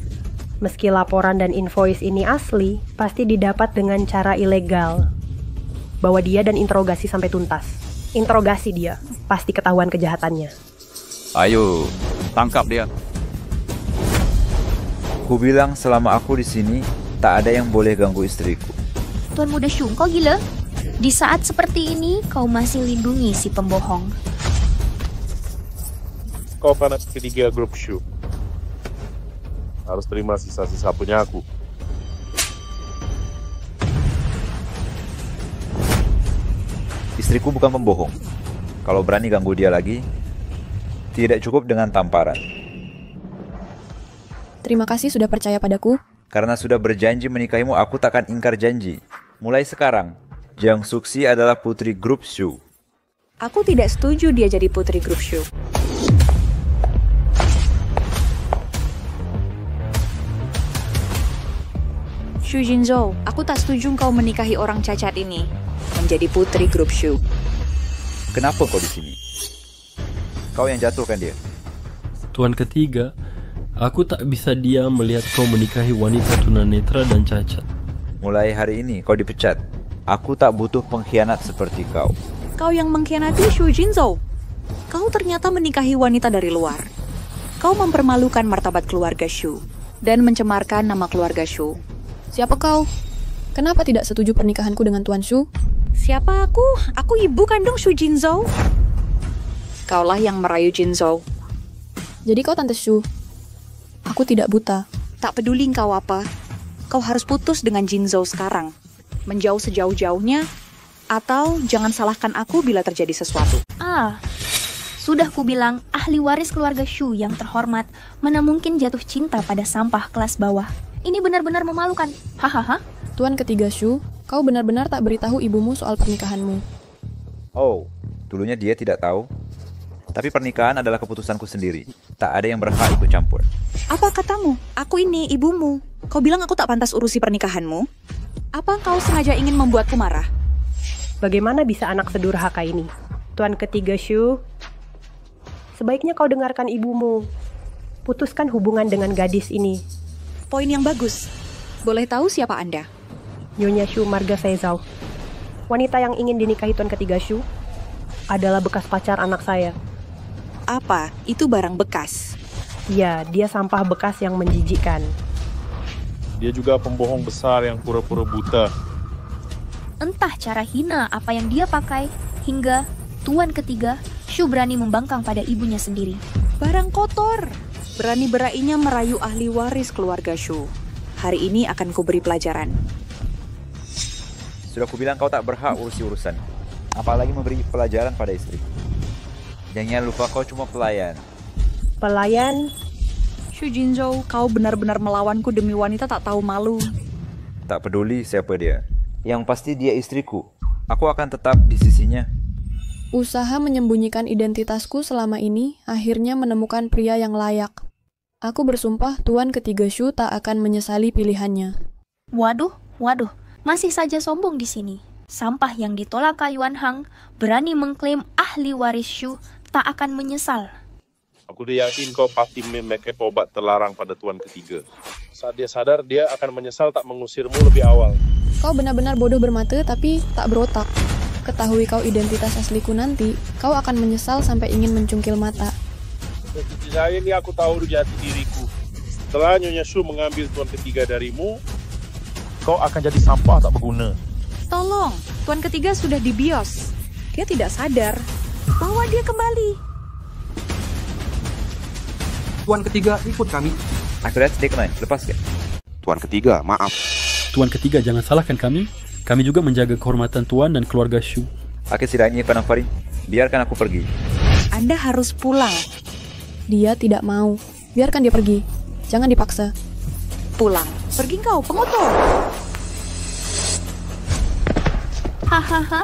Meski laporan dan invoice ini asli, pasti didapat dengan cara ilegal. Bawa dia dan interogasi sampai tuntas. Interogasi dia, pasti ketahuan kejahatannya. Ayo, tangkap dia. Ku bilang selama aku di sini, tak ada yang boleh ganggu istriku. Tuan Muda Shu, kau gila? Di saat seperti ini, kau masih lindungi si pembohong. Kau kan ketiga grup Shu. Harus terima sisa-sisa punya aku. Istriku bukan pembohong. Kalau berani ganggu dia lagi, tidak cukup dengan tamparan. Terima kasih sudah percaya padaku. Karena sudah berjanji menikahimu, aku takkan ingkar janji. Mulai sekarang, Jiang Suxi adalah putri grup Shu. Aku tidak setuju dia jadi putri grup Shu. Xu Jinzhou, aku tak setuju kau menikahi orang cacat ini menjadi putri grup Shu. Kenapa kau di sini? Kau yang jatuhkan dia. Tuan ketiga, aku tak bisa diam melihat kau menikahi wanita tunanetra dan cacat. Mulai hari ini kau dipecat. Aku tak butuh pengkhianat seperti kau. Kau yang mengkhianati Xu Jinzhou. Kau ternyata menikahi wanita dari luar. Kau mempermalukan martabat keluarga Shu dan mencemarkan nama keluarga Shu. Siapa kau? Kenapa tidak setuju pernikahanku dengan Tuan Shu? Siapa aku? Aku ibu kandung Xu Jinzhou. Kaulah yang merayu Jinzhou. Jadi kau Tante Shu. Aku tidak buta. Tak peduli kau apa. Kau harus putus dengan Jinzhou sekarang. Menjauh sejauh-jauhnya. Atau jangan salahkan aku bila terjadi sesuatu. Sudah kubilang ahli waris keluarga Shu yang terhormat mana mungkin jatuh cinta pada sampah kelas bawah. Ini benar-benar memalukan. Hahaha. Tuan ketiga Shu, kau benar-benar tak beritahu ibumu soal pernikahanmu. Oh, dulunya dia tidak tahu. Tapi pernikahan adalah keputusanku sendiri. Tak ada yang berhak ikut campur. Apa katamu? Aku ini ibumu. Kau bilang aku tak pantas urusi pernikahanmu? Apa kau sengaja ingin membuatku marah? Bagaimana bisa anak sedurhaka ini? Tuan ketiga Shu, sebaiknya kau dengarkan ibumu. Putuskan hubungan dengan gadis ini. Poin yang bagus. Boleh tahu siapa Anda? Nyonya Shu Marga Feizau. Wanita yang ingin dinikahi Tuan ketiga Shu adalah bekas pacar anak saya. Apa? Itu barang bekas? Ya, dia sampah bekas yang menjijikkan. Dia juga pembohong besar yang pura-pura buta. Entah cara hina apa yang dia pakai, hingga Tuan ketiga, Shu berani membangkang pada ibunya sendiri. Barang kotor. Berani-beraninya merayu ahli waris keluarga Shu. Hari ini akan kuberi pelajaran. Sudah kubilang kau tak berhak urusi urusan. Apalagi memberi pelajaran pada istri. Jangan lupa kau cuma pelayan. Pelayan? Xu Jinzhou, kau benar-benar melawanku demi wanita tak tahu malu. Tak peduli siapa dia. Yang pasti dia istriku. Aku akan tetap di sisinya. Usaha menyembunyikan identitasku selama ini akhirnya menemukan pria yang layak. Aku bersumpah Tuan Ketiga Shu tak akan menyesali pilihannya. Waduh, masih saja sombong di sini. Sampah yang ditolak Yuan Hang berani mengklaim ahli waris Shu tak akan menyesal. Aku udah yakin kau pasti memakai obat terlarang pada Tuan Ketiga. Saat dia sadar, dia akan menyesal tak mengusirmu lebih awal. Kau benar-benar bodoh bermata tapi tak berotak. Ketahui kau identitas asliku nanti, kau akan menyesal sampai ingin mencungkil mata. Saya ini aku tahu di hati diriku. Setelah Nyonya Shu mengambil Tuan Ketiga darimu, kau akan jadi sampah tak berguna. Tolong, Tuan Ketiga sudah di bios. Dia tidak sadar. Bawa dia kembali. Tuan Ketiga, ikut kami. Aku lihat sedikit, lepas ya. Tuan Ketiga, maaf. Tuan Ketiga, jangan salahkan kami. Kami juga menjaga kehormatan Tuan dan keluarga Shu. Aku tidak ingin Panafari. Biarkan aku pergi. Anda harus pulang. Dia tidak mau. Biarkan dia pergi. Jangan dipaksa. Pulang. Pergi kau, pengotor. Hahaha.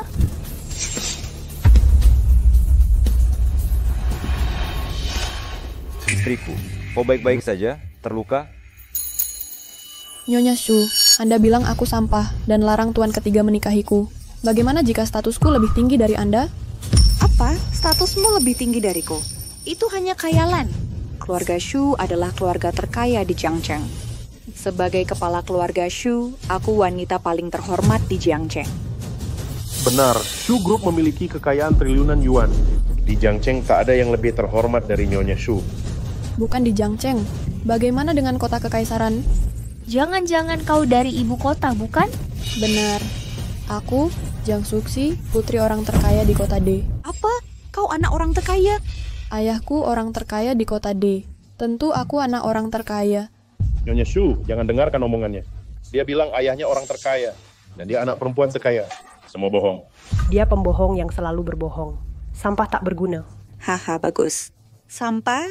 Istriku, kau baik-baik saja? Terluka? Nyonya Shu, Anda bilang aku sampah dan larang Tuan Ketiga menikahiku. Bagaimana jika statusku lebih tinggi dari Anda? Apa? Statusmu lebih tinggi dariku? Itu hanya khayalan. Keluarga Shu adalah keluarga terkaya di Jiangcheng. Sebagai kepala keluarga Shu, aku wanita paling terhormat di Jiangcheng. Benar, Shu Group memiliki kekayaan triliunan yuan. Di Jiangcheng tak ada yang lebih terhormat dari Nyonya Shu. Bukan di Jiangcheng. Bagaimana dengan kota kekaisaran? Jangan-jangan kau dari ibu kota, bukan? Benar. Aku, Jiang Suxi, putri orang terkaya di kota D. Apa? Kau anak orang terkaya? Ayahku orang terkaya di kota D. Tentu aku anak orang terkaya. Nyonya Shu, jangan dengarkan omongannya. Dia bilang ayahnya orang terkaya, dan dia anak perempuan terkaya. Semua bohong. Dia pembohong yang selalu berbohong. Sampah tak berguna. Haha, bagus. Sampah?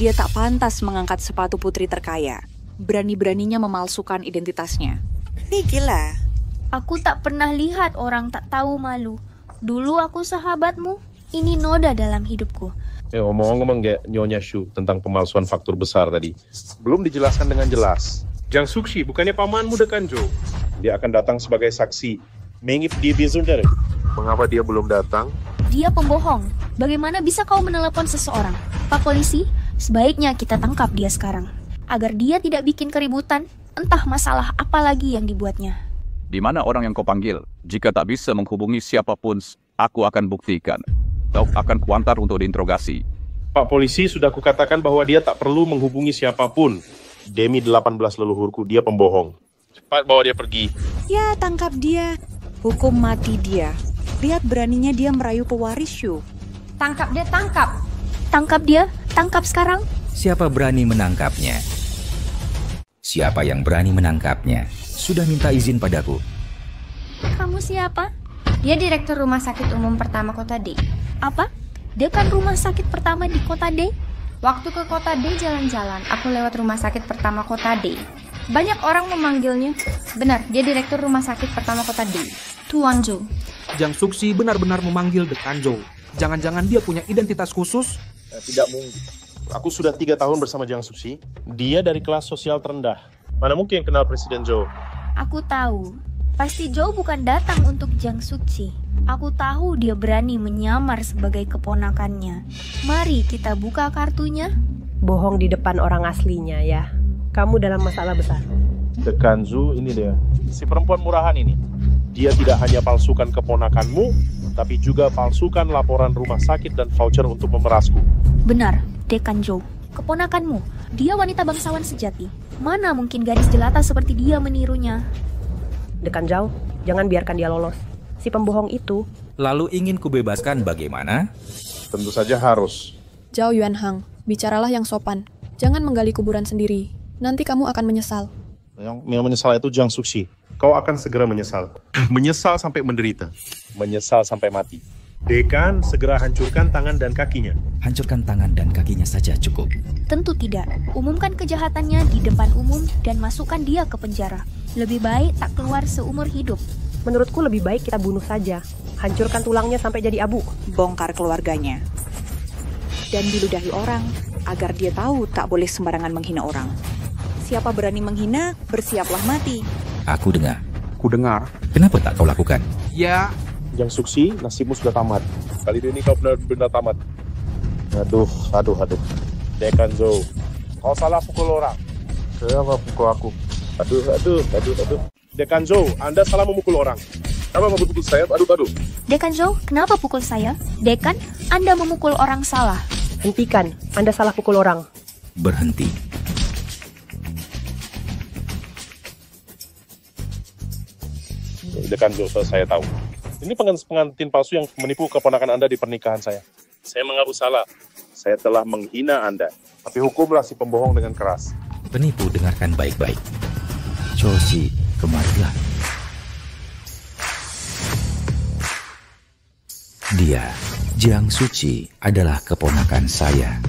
Dia tak pantas mengangkat sepatu putri terkaya. Berani-beraninya memalsukan identitasnya. Ini gila. Aku tak pernah lihat orang tak tahu malu. Dulu aku sahabatmu. Ini noda dalam hidupku. Ngomong-ngomong Nyonya Shu tentang pemalsuan faktur besar tadi. Belum dijelaskan dengan jelas. Jiang Suxi bukannya pamanmu Dekan Zhou. Dia akan datang sebagai saksi. Mengif dia biasudara. Mengapa dia belum datang? Dia pembohong. Bagaimana bisa kau menelepon seseorang? Pak Polisi, sebaiknya kita tangkap dia sekarang. Agar dia tidak bikin keributan, entah masalah apa lagi yang dibuatnya. Di mana orang yang kau panggil? Jika tak bisa menghubungi siapapun, aku akan buktikan. Kau akan kuantar untuk diinterogasi. Pak Polisi, sudah kukatakan bahwa dia tak perlu menghubungi siapapun. Demi 18 leluhurku, dia pembohong. Cepat bawa dia pergi. Ya, tangkap dia. Hukum mati dia. Lihat beraninya dia merayu pewaris Shu. Tangkap dia, tangkap. Tangkap dia, tangkap sekarang. Siapa berani menangkapnya? Siapa yang berani menangkapnya? Sudah minta izin padaku. Kamu siapa? Dia direktur rumah sakit umum pertama kota D. Apa? Dekan rumah sakit pertama di kota D? Waktu ke kota D jalan-jalan, aku lewat rumah sakit pertama kota D. Banyak orang memanggilnya. Benar, dia direktur rumah sakit pertama kota D. Tuan Zhou. Jiang Suxi benar-benar memanggil Dekan Zhou. Jangan-jangan dia punya identitas khusus? Tidak mungkin. Aku sudah 3 tahun bersama Jiang Suxi. Dia dari kelas sosial terendah. Mana mungkin kenal Presiden Zhou? Aku tahu. Pasti Zhou bukan datang untuk Jiang Suxi. Aku tahu dia berani menyamar sebagai keponakannya. Mari kita buka kartunya. Bohong di depan orang aslinya ya. Kamu dalam masalah besar. Dekan Zhou ini dia. Si perempuan murahan ini. Dia tidak hanya palsukan keponakanmu, tapi juga palsukan laporan rumah sakit dan voucher untuk memerasku. Benar, Dekan Zhou. Keponakanmu. Dia wanita bangsawan sejati. Mana mungkin gadis jelata seperti dia menirunya? Dekan Zhou, jangan biarkan dia lolos. Si pembohong itu. Lalu ingin kubebaskan bagaimana? Tentu saja harus. Zhao Yuanhang, bicaralah yang sopan. Jangan menggali kuburan sendiri. Nanti kamu akan menyesal. Yang menyesal itu Jiang Suxi. Kau akan segera menyesal. Menyesal sampai menderita. Menyesal sampai mati. Dekan, segera hancurkan tangan dan kakinya. Hancurkan tangan dan kakinya saja cukup. Tentu tidak. Umumkan kejahatannya di depan umum dan masukkan dia ke penjara. Lebih baik tak keluar seumur hidup. Menurutku lebih baik kita bunuh saja. Hancurkan tulangnya sampai jadi abu. Bongkar keluarganya. Dan diludahi orang, agar dia tahu tak boleh sembarangan menghina orang. Siapa berani menghina, bersiaplah mati. Aku dengar. Ku dengar. Kenapa tak kau lakukan? Ya. Yang Suksi, nasibmu sudah tamat. Kali ini kau benar-benar tamat. Aduh. Dekan Zhou, kau salah pukul orang. Kenapa pukul aku? Aduh. Dekan Zhou, Anda salah memukul orang. Kenapa memukul saya? Aduh. Dekan Zhou, kenapa pukul saya? Dekan, Anda memukul orang salah. Hentikan, Anda salah pukul orang. Berhenti. Dekan Zhou, saya tahu. Ini pengantin palsu yang menipu keponakan Anda di pernikahan saya. Saya mengaku salah. Saya telah menghina Anda. Tapi hukumlah si pembohong dengan keras. Penipu, dengarkan baik-baik. Chouxi, kemarilah. Dia, Jiang Suci, adalah keponakan saya.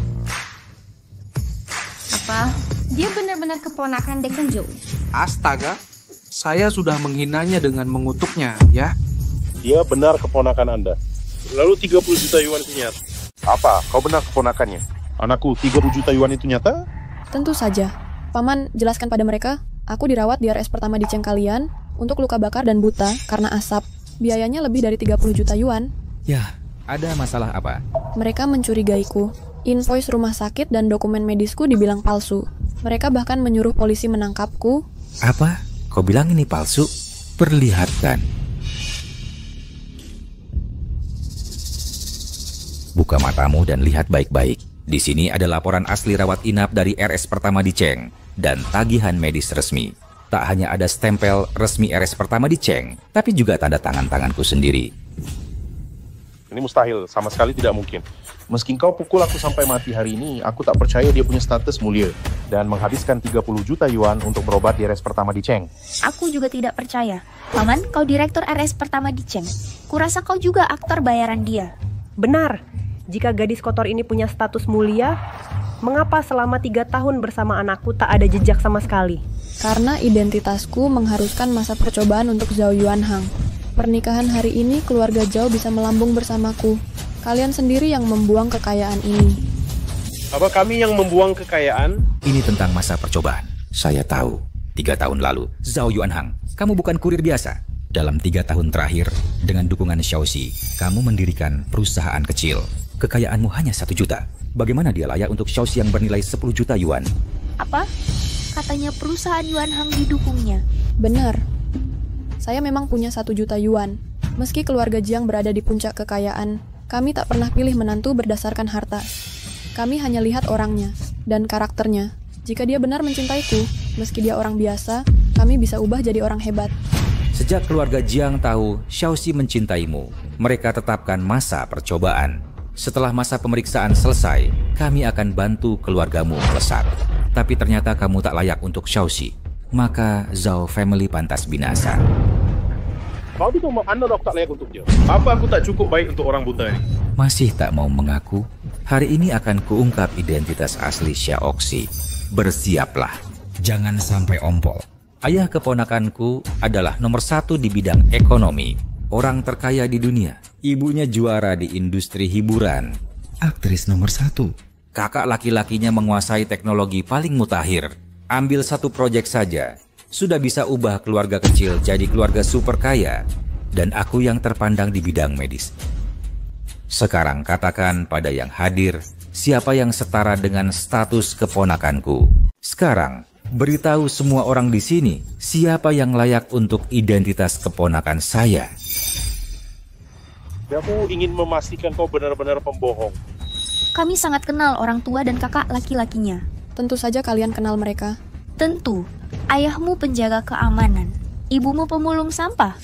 Apa? Dia benar-benar keponakan Dekan Zhou? Astaga, saya sudah menghinanya dengan mengutuknya, ya. Dia benar keponakan Anda. Lalu 30 juta yuan itu nyata. Apa? Kau benar keponakannya? Anakku, 30 juta yuan itu nyata? Tentu saja. Paman, jelaskan pada mereka, aku dirawat di RS pertama di Cheng kalian untuk luka bakar dan buta karena asap. Biayanya lebih dari 30 juta yuan. Ya, ada masalah apa? Mereka mencurigaiku. Invoice rumah sakit dan dokumen medisku dibilang palsu. Mereka bahkan menyuruh polisi menangkapku. Apa? Kau bilang ini palsu? Perlihatkan. Buka matamu dan lihat baik-baik. Di sini ada laporan asli rawat inap dari RS pertama di Cheng dan tagihan medis resmi. Tak hanya ada stempel resmi RS pertama di Cheng, tapi juga tanda tanganku sendiri. Ini mustahil, sama sekali tidak mungkin. Meski kau pukul aku sampai mati hari ini, aku tak percaya dia punya status mulia dan menghabiskan 30 juta yuan untuk berobat di RS pertama di Cheng. Aku juga tidak percaya. Paman, kau direktur RS pertama di Cheng. Kurasa kau juga aktor bayaran dia. Benar. Jika gadis kotor ini punya status mulia, mengapa selama 3 tahun bersama anakku tak ada jejak sama sekali? Karena identitasku mengharuskan masa percobaan untuk Zhao Yuanhang. Pernikahan hari ini keluarga Zhao bisa melambung bersamaku. Kalian sendiri yang membuang kekayaan ini. Apa kami yang membuang kekayaan? Ini tentang masa percobaan. Saya tahu, 3 tahun lalu, Zhao Yuanhang, kamu bukan kurir biasa. Dalam 3 tahun terakhir, dengan dukungan Xiaoxi, kamu mendirikan perusahaan kecil. Kekayaanmu hanya 1 juta. Bagaimana dia layak untuk Xiaoxi yang bernilai 10 juta yuan? Apa? Katanya perusahaan Yuanhang didukungnya. Benar. Saya memang punya 1 juta yuan. Meski keluarga Jiang berada di puncak kekayaan, kami tak pernah pilih menantu berdasarkan harta. Kami hanya lihat orangnya dan karakternya. Jika dia benar mencintaiku, meski dia orang biasa, kami bisa ubah jadi orang hebat. Sejak keluarga Jiang tahu Xiaoxi mencintaimu, mereka tetapkan masa percobaan. Setelah masa pemeriksaan selesai, kami akan bantu keluargamu melesat. Tapi ternyata kamu tak layak untuk Xiaoxi. Maka Zhao family pantas binasa. Kau itu Anda dok tak layak untuk dia. Apa aku tak cukup baik untuk orang buta ini? Masih tak mau mengaku? Hari ini akan kuungkap identitas asli Xiaoxi. Bersiaplah. Jangan sampai ompol. Ayah keponakanku adalah nomor 1 di bidang ekonomi. Orang terkaya di dunia. Ibunya juara di industri hiburan. Aktris nomor 1. Kakak laki-lakinya menguasai teknologi paling mutakhir. Ambil 1 proyek saja, sudah bisa ubah keluarga kecil jadi keluarga super kaya. Dan aku yang terpandang di bidang medis. Sekarang katakan pada yang hadir, siapa yang setara dengan status keponakanku. Sekarang, beritahu semua orang di sini, siapa yang layak untuk identitas keponakan saya. Aku ingin memastikan kau benar-benar pembohong. Kami sangat kenal orang tua dan kakak laki-lakinya. Tentu saja kalian kenal mereka. Tentu. Ayahmu penjaga keamanan. Ibumu pemulung sampah.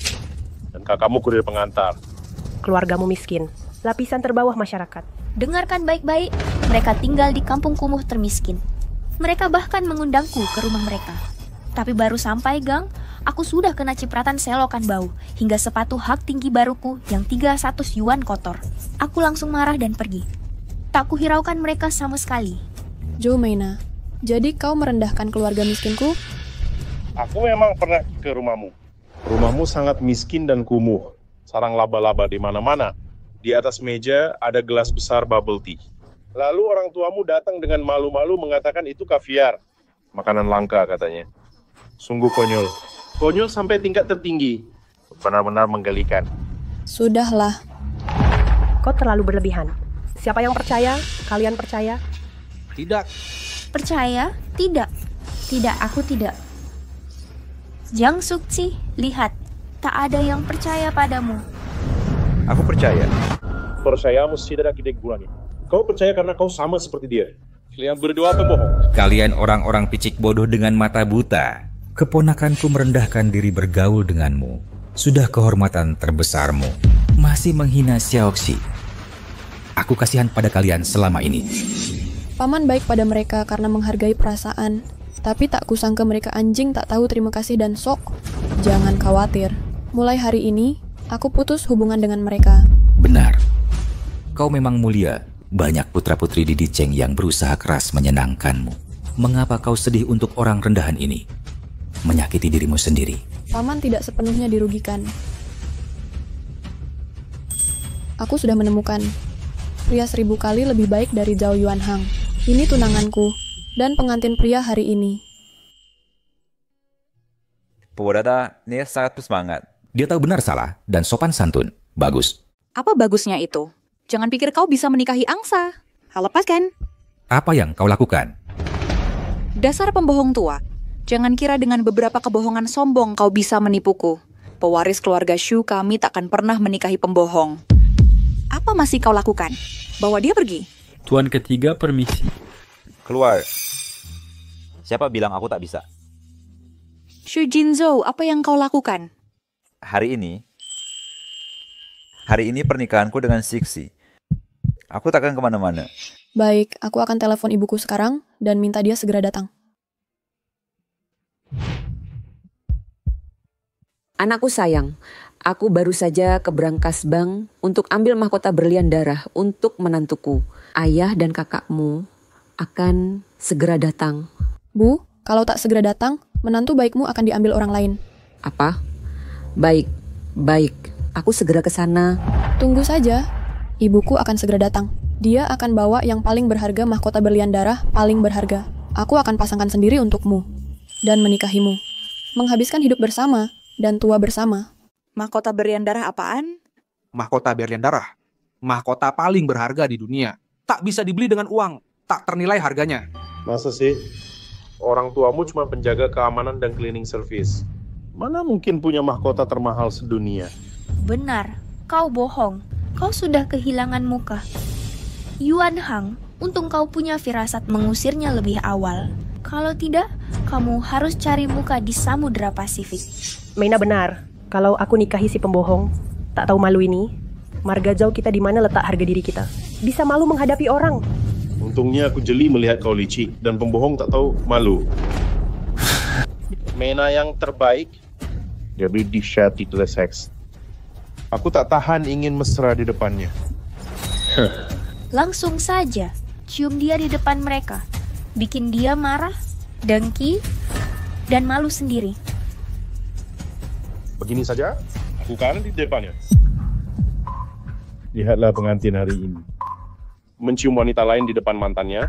Dan kakakmu kurir pengantar. Keluargamu miskin. Lapisan terbawah masyarakat. Dengarkan baik-baik. Mereka tinggal di kampung kumuh termiskin. Mereka bahkan mengundangku ke rumah mereka. Tapi baru sampai gang, aku sudah kena cipratan selokan bau, hingga sepatu hak tinggi baruku yang 300 yuan kotor. Aku langsung marah dan pergi. Tak kuhiraukan mereka sama sekali. Zhou Meina, jadi kau merendahkan keluarga miskinku? Aku memang pernah ke rumahmu. Rumahmu sangat miskin dan kumuh. Sarang laba-laba di mana-mana. Di atas meja ada gelas besar bubble tea. Lalu orang tuamu datang dengan malu-malu mengatakan itu kaviar. Makanan langka katanya. Sungguh konyol. Konyol sampai tingkat tertinggi. Benar-benar menggelikan. Sudahlah. Kau terlalu berlebihan. Siapa yang percaya? Kalian percaya? Tidak. Percaya? Tidak. Tidak, aku tidak. Jiang Sukci, lihat. Tak ada yang percaya padamu. Aku percaya. Percayamu tidak ada gunanya. Kau percaya karena kau sama seperti dia. Kalian berdua pembohong. Kalian orang-orang picik bodoh dengan mata buta. Keponakanku merendahkan diri bergaul denganmu. Sudah kehormatan terbesarmu. Masih menghina Xiaoxi. Aku kasihan pada kalian selama ini. Paman baik pada mereka karena menghargai perasaan. Tapi tak kusangka mereka anjing tak tahu terima kasih dan sok. Jangan khawatir. Mulai hari ini, aku putus hubungan dengan mereka. Benar. Kau memang mulia. Banyak putra-putri di Diceng yang berusaha keras menyenangkanmu. Mengapa kau sedih untuk orang rendahan ini? Menyakiti dirimu sendiri. Paman tidak sepenuhnya dirugikan. Aku sudah menemukan pria 1000 kali lebih baik dari Zhao Yuanhang. Ini tunanganku dan pengantin pria hari ini. Pewodata ini sangat bersemangat. Dia tahu benar salah dan sopan santun. Bagus. Apa bagusnya itu? Jangan pikir kau bisa menikahi angsa. Lepaskan. Apa yang kau lakukan? Dasar pembohong tua. Jangan kira dengan beberapa kebohongan sombong kau bisa menipuku. Pewaris keluarga Shu kami takkan pernah menikahi pembohong. Apa masih kau lakukan? Bawa dia pergi. Tuan ketiga permisi. Keluar. Siapa bilang aku tak bisa? Shu Jinzhou, apa yang kau lakukan? Hari ini pernikahanku dengan Sixi. Aku takkan kemana-mana. Baik, aku akan telepon ibuku sekarang dan minta dia segera datang. Anakku sayang, aku baru saja ke Brankas Bank untuk ambil mahkota berlian darah untuk menantuku. Ayah dan kakakmu akan segera datang. Bu, kalau tak segera datang, menantu baikmu akan diambil orang lain. Apa? Baik. Aku segera ke sana. Tunggu saja. Ibuku akan segera datang. Dia akan bawa yang paling berharga mahkota berlian darah paling berharga. Aku akan pasangkan sendiri untukmu. Dan menikahimu. Menghabiskan hidup bersama dan tua bersama. Mahkota berlian darah apaan? Mahkota berlian darah. Mahkota paling berharga di dunia. Tak bisa dibeli dengan uang. Tak ternilai harganya. Masa sih? Orang tuamu cuma penjaga keamanan dan cleaning service. Mana mungkin punya mahkota termahal sedunia? Benar, kau bohong. Kau sudah kehilangan muka. Yuanhang, untung kau punya firasat mengusirnya lebih awal. Kalau tidak, kamu harus cari muka di Samudra Pasifik. Meina benar. Kalau aku nikahi si pembohong, tak tahu malu ini, marga jauh kita di mana letak harga diri kita. Bisa malu menghadapi orang. Untungnya aku jeli melihat kau licik dan pembohong tak tahu malu. Meina yang terbaik, jadi dihsyat itu seks. Aku tak tahan ingin mesra di depannya. Langsung saja, cium dia di depan mereka. Bikin dia marah, dengki, dan malu sendiri. Begini saja, aku kan di depannya. Lihatlah pengantin hari ini. Mencium wanita lain di depan mantannya.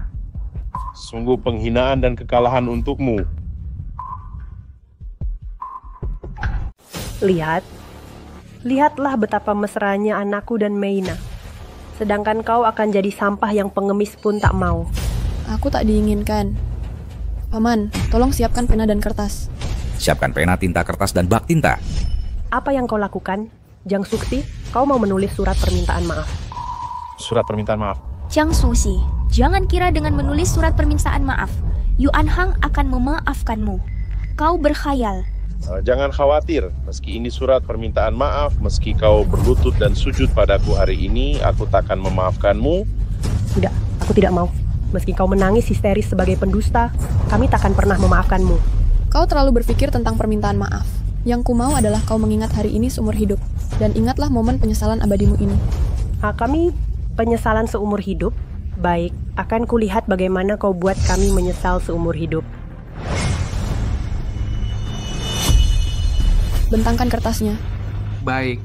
Sungguh penghinaan dan kekalahan untukmu. Lihatlah betapa mesranya anakku dan Meina. Sedangkan kau akan jadi sampah yang pengemis pun tak mau. Aku tak diinginkan. Paman, tolong siapkan pena dan kertas. Siapkan pena, tinta, kertas, dan bak tinta. Apa yang kau lakukan? Jiang Sukti, kau mau menulis surat permintaan maaf. Surat permintaan maaf? Jiang Sukti, jangan kira dengan menulis surat permintaan maaf, Yuanhang akan memaafkanmu. Kau berkhayal. Jangan khawatir, meski ini surat permintaan maaf, meski kau berlutut dan sujud padaku hari ini, aku takkan memaafkanmu. Tidak, aku tidak mau. Meski kau menangis histeris sebagai pendusta, kami takkan pernah memaafkanmu. Kau terlalu berpikir tentang permintaan maaf. Yang ku mau adalah kau mengingat hari ini seumur hidup. Dan ingatlah momen penyesalan abadimu ini. Kami penyesalan seumur hidup? Baik, akan kulihat bagaimana kau buat kami menyesal seumur hidup. Bentangkan kertasnya. Baik.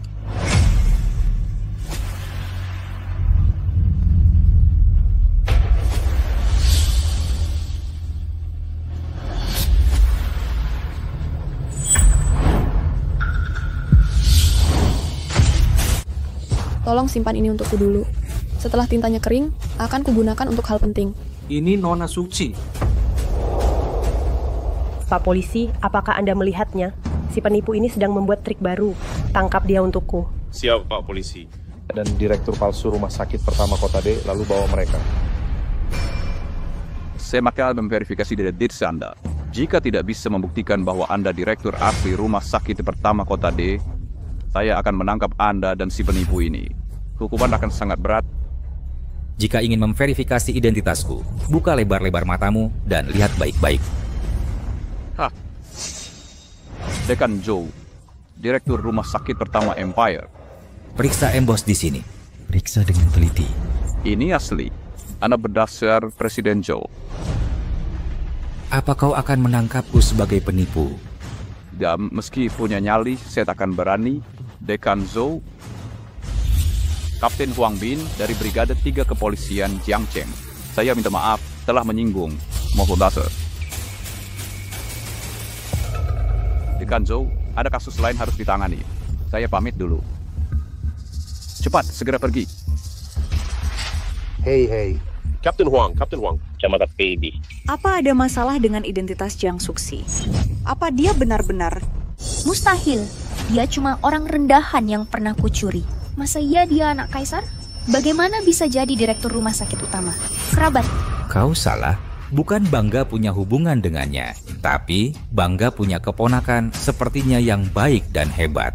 Tolong simpan ini untukku dulu. Setelah tintanya kering, akan kugunakan untuk hal penting. Ini Nona Suci. Pak polisi, apakah Anda melihatnya? Si penipu ini sedang membuat trik baru. Tangkap dia untukku. Siap, Pak Polisi. Dan direktur palsu rumah sakit pertama Kota D, lalu bawa mereka. Saya bakal memverifikasi dari diri Anda. Jika tidak bisa membuktikan bahwa Anda direktur asli rumah sakit pertama Kota D, saya akan menangkap Anda dan si penipu ini. Hukuman akan sangat berat. Jika ingin memverifikasi identitasku, buka lebar-lebar matamu dan lihat baik-baik. Hah. Dekan Joe, direktur rumah sakit pertama Empire. Periksa embos di sini. Periksa dengan teliti. Ini asli. Anak berdasar Presiden Joe. Apa kau akan menangkapku sebagai penipu? Dan meski punya nyali, saya tak akan berani. Dekan Zhou, Kapten Huang Bin dari Brigade 3 Kepolisian Jiangcheng. Saya minta maaf telah menyinggung maupun dasar. Dekan Zhou, ada kasus lain harus ditangani. Saya pamit dulu. Cepat, segera pergi. Hey. Kapten Huang. Kecamatan PIB. Apa ada masalah dengan identitas Jiang Suksi? Apa dia benar-benar? Mustahil. Dia cuma orang rendahan yang pernah kucuri. Masa iya dia anak kaisar? Bagaimana bisa jadi direktur rumah sakit utama? Kerabat. Kau salah. Bukan bangga punya hubungan dengannya, tapi bangga punya keponakan sepertinya yang baik dan hebat.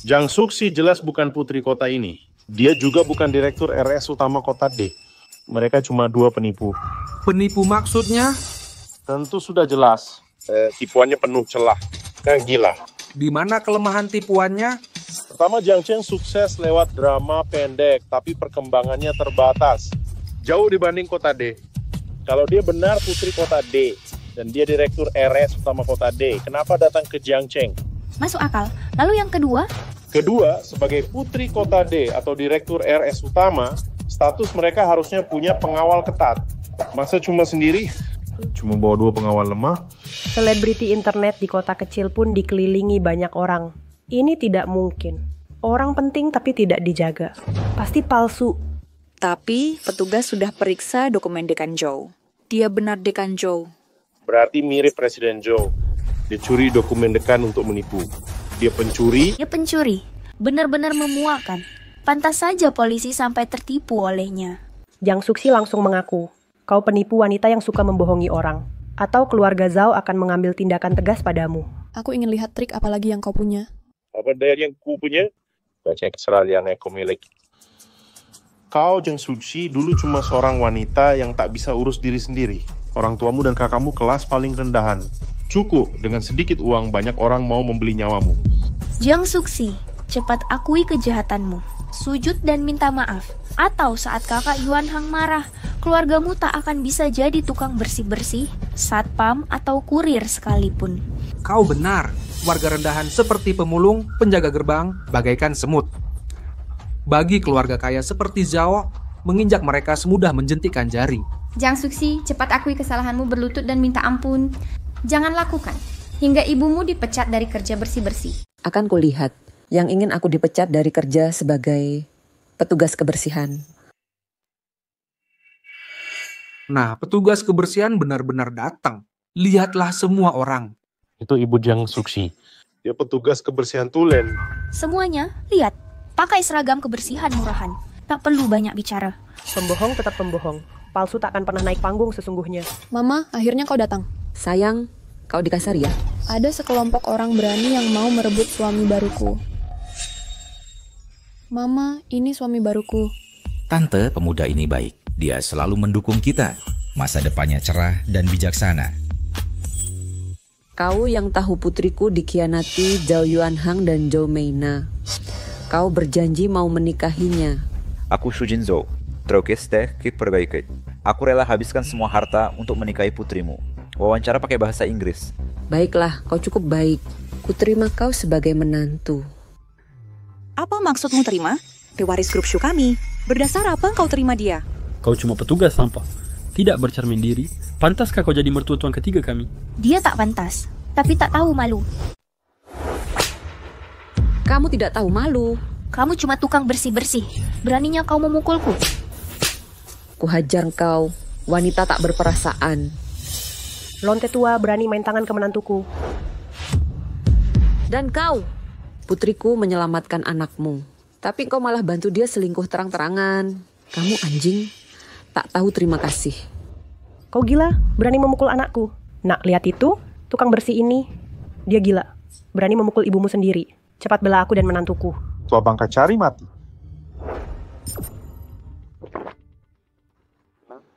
Jiang Suksi jelas bukan putri kota ini. Dia juga bukan direktur RS utama Kota D. Mereka cuma dua penipu. Penipu maksudnya? Tentu sudah jelas. Tipuannya penuh celah. Gila. Di mana kelemahan tipuannya? Pertama, Jiang Cheng sukses lewat drama pendek, tapi perkembangannya terbatas. Jauh dibanding Kota D. Kalau dia benar putri Kota D, dan dia direktur RS utama Kota D, kenapa datang ke Jiang Cheng? Masuk akal. Lalu yang kedua? Kedua, sebagai putri Kota D atau direktur RS utama, status mereka harusnya punya pengawal ketat. Masa cuma sendiri? Cuma bawa dua pengawal lemah? Selebriti internet di kota kecil pun dikelilingi banyak orang. Ini tidak mungkin. Orang penting tapi tidak dijaga. Pasti palsu. Tapi petugas sudah periksa dokumen Dekan Zhou. Dia benar Dekan Zhou. Berarti mirip Presiden Zhou. Dia curi dokumen dekan untuk menipu. Dia pencuri. Benar-benar memuakan. Pantas saja polisi sampai tertipu olehnya. Jiang Suksi langsung mengaku. Kau penipu wanita yang suka membohongi orang. Atau keluarga Zhao akan mengambil tindakan tegas padamu. Aku ingin lihat trik apa lagi yang kau punya. Apa dari yang ku punya? Banyak kesalahan yang aku miliki. Kau, Jiang Suci, dulu cuma seorang wanita yang tak bisa urus diri sendiri. Orang tuamu dan kakakmu kelas paling rendahan. Cukup, dengan sedikit uang banyak orang mau membeli nyawamu. Jiang Suksi, cepat akui kejahatanmu. Sujud dan minta maaf. Atau saat kakak Yuan Hang marah, keluargamu tak akan bisa jadi tukang bersih-bersih, satpam, atau kurir sekalipun. Kau benar. Warga rendahan seperti pemulung, penjaga gerbang, bagaikan semut. Bagi keluarga kaya seperti Zhao, menginjak mereka semudah menjentikkan jari. Jiang Suksi, cepat akui kesalahanmu, berlutut dan minta ampun. Jangan lakukan, hingga ibumu dipecat dari kerja bersih-bersih. Akan kulihat yang ingin aku dipecat dari kerja sebagai petugas kebersihan. Nah, petugas kebersihan benar-benar datang. Lihatlah semua orang. Itu Ibu Jiang Suksi. Dia petugas kebersihan tulen. Semuanya, lihat. Pakai seragam kebersihan murahan. Tak perlu banyak bicara. Pembohong tetap pembohong. Palsu tak akan pernah naik panggung sesungguhnya. Mama, akhirnya kau datang. Sayang, kau dikasar ya? Ada sekelompok orang berani yang mau merebut suami baruku. Mama, ini suami baruku. Tante pemuda ini baik. Dia selalu mendukung kita. Masa depannya cerah dan bijaksana. Kau yang tahu putriku dikhianati Zhao Yuanhang dan Zhou Meina. Kau berjanji mau menikahinya. Aku Shu Jinzhou, Trokeste Kiperbaikit. Aku rela habiskan semua harta untuk menikahi putrimu. Wawancara pakai bahasa Inggris. Baiklah, kau cukup baik. Kuterima kau sebagai menantu. Apa maksudmu terima? Pewaris grup Shu kami. Berdasar apa kau terima dia? Kau cuma petugas sampah, tidak bercermin diri. Pantaskah kau jadi mertua tuan ketiga kami? Dia tak pantas, tapi tak tahu malu. Kamu tidak tahu malu. Kamu cuma tukang bersih-bersih. Beraninya kau memukulku. Kuhajar kau, wanita tak berperasaan. Lonte tua berani main tangan ke menantuku. Dan kau, putriku menyelamatkan anakmu. Tapi kau malah bantu dia selingkuh terang-terangan. Kamu anjing, tak tahu terima kasih. Kau gila, berani memukul anakku. Nak, lihat itu, tukang bersih ini. Dia gila, berani memukul ibumu sendiri. Cepat bela aku dan menantuku. Tua bangka cari mati.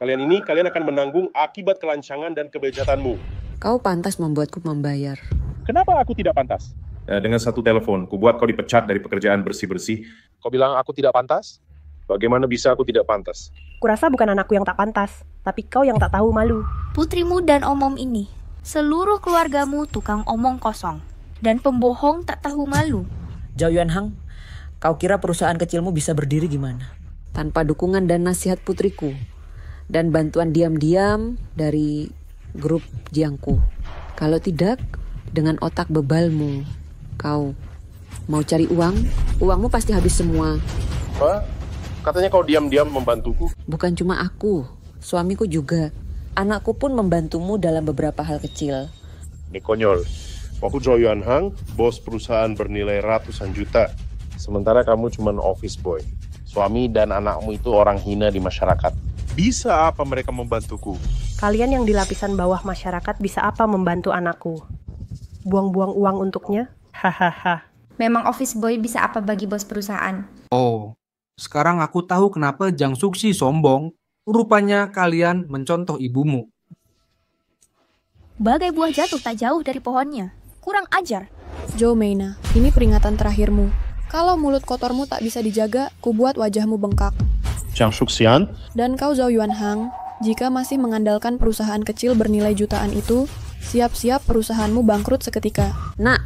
Kalian akan menanggung akibat kelancangan dan kebejatanmu. Kau pantas membuatku membayar. Kenapa aku tidak pantas? Dengan satu telepon, ku buat kau dipecat dari pekerjaan bersih-bersih. Kau bilang aku tidak pantas? Bagaimana bisa aku tidak pantas? Kurasa bukan anakku yang tak pantas, tapi kau yang tak tahu malu. Putrimu dan omom ini, seluruh keluargamu tukang omong kosong. Dan pembohong tak tahu malu. Zhao Yuanhang, kau kira perusahaan kecilmu bisa berdiri gimana? Tanpa dukungan dan nasihat putriku. Dan bantuan diam-diam dari grup Jiangku. Kalau tidak, dengan otak bebalmu, kau mau cari uang? Uangmu pasti habis semua. Apa? Katanya kau diam-diam membantuku? Bukan cuma aku, suamiku juga. Anakku pun membantumu dalam beberapa hal kecil. Ini konyol. Aku Zhao Yuanhang, bos perusahaan bernilai ratusan juta. Sementara kamu cuma office boy. Suami dan anakmu itu orang hina di masyarakat. Bisa apa mereka membantuku? Kalian yang di lapisan bawah masyarakat bisa apa membantu anakku? Buang-buang uang untuknya? Hahaha. Memang office boy bisa apa bagi bos perusahaan? Oh, sekarang aku tahu kenapa Jiang Suxi sombong. Rupanya kalian mencontoh ibumu. Bagai buah jatuh tak jauh dari pohonnya. Kurang ajar. Zhou Meina, ini peringatan terakhirmu. Kalau mulut kotormu tak bisa dijaga, kubuat wajahmu bengkak. Jiang Suxian? Dan kau Zhao Yuanhang, jika masih mengandalkan perusahaan kecil bernilai jutaan itu, siap-siap perusahaanmu bangkrut seketika. Nak,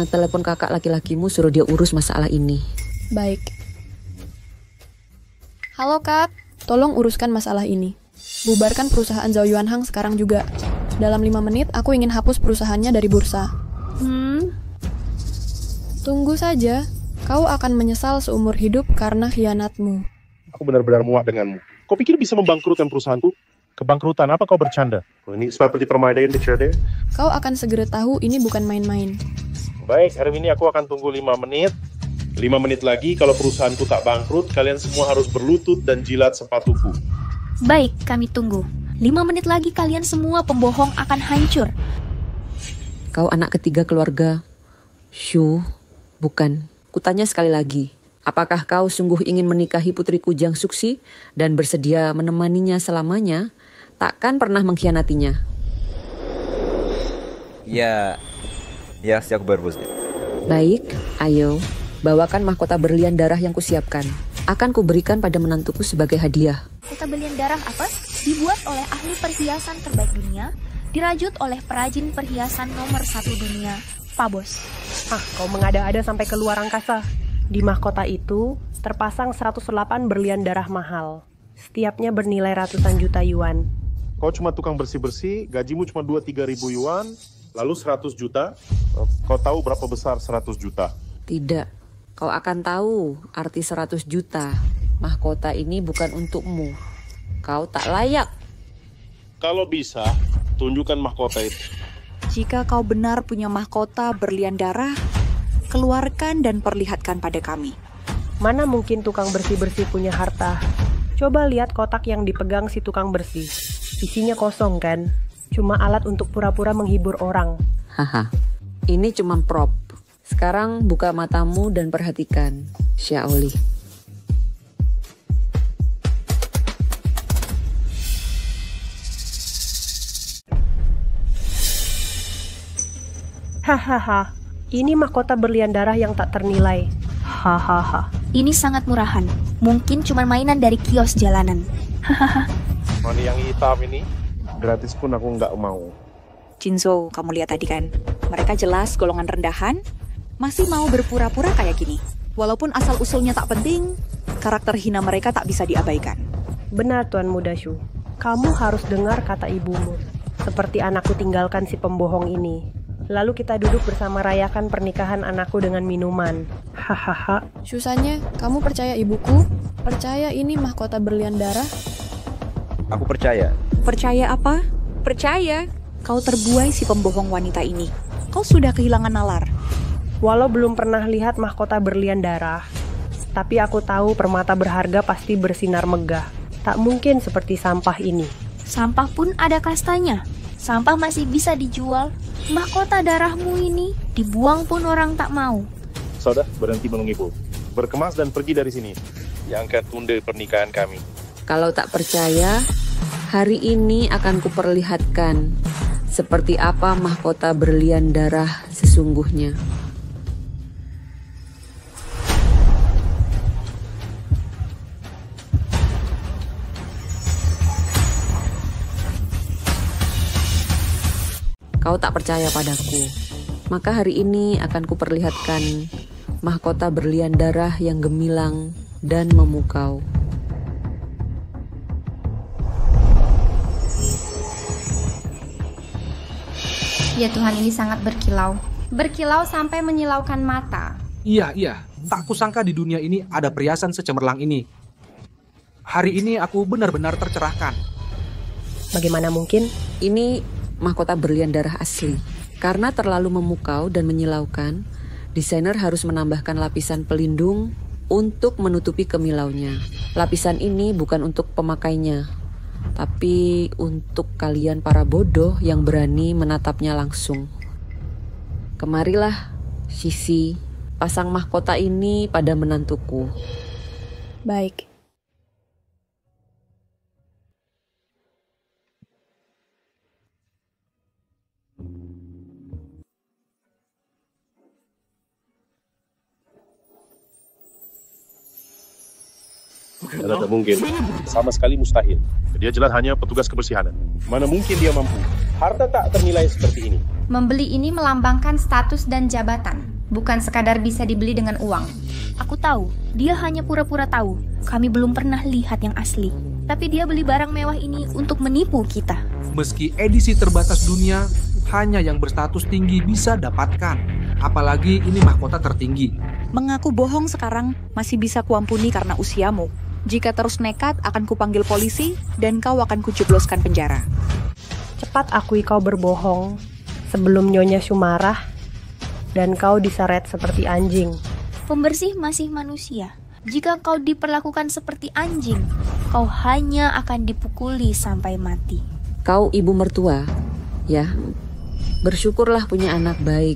telepon kakak laki-lakimu suruh dia urus masalah ini. Baik. Halo Kak, tolong uruskan masalah ini. Bubarkan perusahaan Zhao Yuanhang sekarang juga. Dalam 5 menit, aku ingin hapus perusahaannya dari bursa. Tunggu saja, kau akan menyesal seumur hidup karena khianatmu. Aku benar-benar muak denganmu. Kau pikir bisa membangkrutkan perusahaanku? Kebangkrutan apa kau bercanda? Ini seperti permainan di cerdas. Kau akan segera tahu ini bukan main-main. Baik, hari ini aku akan tunggu 5 menit. 5 menit lagi, kalau perusahaanku tak bangkrut, kalian semua harus berlutut dan jilat sepatuku. Baik, kami tunggu. 5 menit lagi kalian semua pembohong akan hancur. Kau anak ketiga keluarga Shu, bukan. Kutanya sekali lagi, apakah kau sungguh ingin menikahi putriku Jiang Suxi dan bersedia menemaninya selamanya? Takkan pernah mengkhianatinya. Ya, siap berbos. Baik, ayo, bawakan mahkota berlian darah yang kusiapkan. Akan kuberikan pada menantuku sebagai hadiah. Mahkota berlian darah apa? Dibuat oleh ahli perhiasan terbaik dunia, dirajut oleh perajin perhiasan nomor 1 dunia, Pak Bos. Kau mengada-ada sampai keluar angkasa. Di mahkota itu terpasang 108 berlian darah mahal. Setiapnya bernilai ratusan juta yuan. Kau cuma tukang bersih-bersih, gajimu cuma 2-3 ribu yuan, lalu 100 juta. Kau tahu berapa besar 100 juta? Tidak, kau akan tahu arti 100 juta. Mahkota ini bukan untukmu. Kau tak layak. Kalau bisa, tunjukkan mahkota itu. Jika kau benar punya mahkota berlian darah, keluarkan dan perlihatkan pada kami. Mana mungkin tukang bersih-bersih punya harta? Coba lihat kotak yang dipegang si tukang bersih. Isinya kosong kan? Cuma alat untuk pura-pura menghibur orang. Haha, ini cuma prop. Sekarang buka matamu dan perhatikan, Xiaoli. Hahaha, ini mahkota berlian darah yang tak ternilai. Hahaha. Ini sangat murahan. Mungkin cuma mainan dari kios jalanan. Hahaha. Mani yang hitam ini, gratis pun aku nggak mau. Jinzhou, kamu lihat tadi kan? Mereka jelas golongan rendahan, masih mau berpura-pura kayak gini. Walaupun asal-usulnya tak penting, karakter hina mereka tak bisa diabaikan. Benar Tuan Muda Shu. Kamu harus dengar kata ibumu. Seperti anakku tinggalkan si pembohong ini. Lalu kita duduk bersama rayakan pernikahan anakku dengan minuman. Hahaha. Susahnya, kamu percaya ibuku? Percaya ini mahkota berlian darah? Aku percaya. Percaya apa? Percaya. Kau terbuai si pembohong wanita ini. Kau sudah kehilangan nalar. Walau belum pernah lihat mahkota berlian darah, tapi aku tahu permata berharga pasti bersinar megah. Tak mungkin seperti sampah ini. Sampah pun ada kastanya. Sampah masih bisa dijual. Mahkota darahmu ini dibuang pun orang tak mau. Sudah, berhenti menunggu. Berkemas dan pergi dari sini. Yang akan tunda pernikahan kami. Kalau tak percaya, hari ini akan kuperlihatkan seperti apa mahkota berlian darah sesungguhnya. Kau tak percaya padaku, maka hari ini akan kuperlihatkan mahkota berlian darah yang gemilang dan memukau. Ya Tuhan, ini sangat berkilau. Berkilau sampai menyilaukan mata. Iya. Tak kusangka di dunia ini ada perhiasan secemerlang ini. Hari ini aku benar-benar tercerahkan. Bagaimana mungkin? Ini mahkota berlian darah asli. Karena terlalu memukau dan menyilaukan, desainer harus menambahkan lapisan pelindung untuk menutupi kemilaunya. Lapisan ini bukan untuk pemakainya, tapi untuk kalian para bodoh yang berani menatapnya langsung. Kemarilah, Sisi, pasang mahkota ini pada menantuku. Baik. Tidak mungkin. Sama sekali mustahil. Dia jelas hanya petugas kebersihan. Mana mungkin dia mampu? Harta tak ternilai seperti ini. Membeli ini melambangkan status dan jabatan, bukan sekadar bisa dibeli dengan uang. Aku tahu, dia hanya pura-pura tahu. Kami belum pernah lihat yang asli. Tapi dia beli barang mewah ini untuk menipu kita. Meski edisi terbatas dunia, hanya yang berstatus tinggi bisa dapatkan. Apalagi ini mahkota tertinggi. Mengaku bohong sekarang masih bisa kuampuni karena usiamu. Jika terus nekat, akan kupanggil polisi dan kau akan kujebloskan penjara. Cepat akui kau berbohong sebelum Nyonya Shu marah dan kau diseret seperti anjing. Pembersih masih manusia. Jika kau diperlakukan seperti anjing, kau hanya akan dipukuli sampai mati. Kau ibu mertua, ya? Bersyukurlah punya anak baik.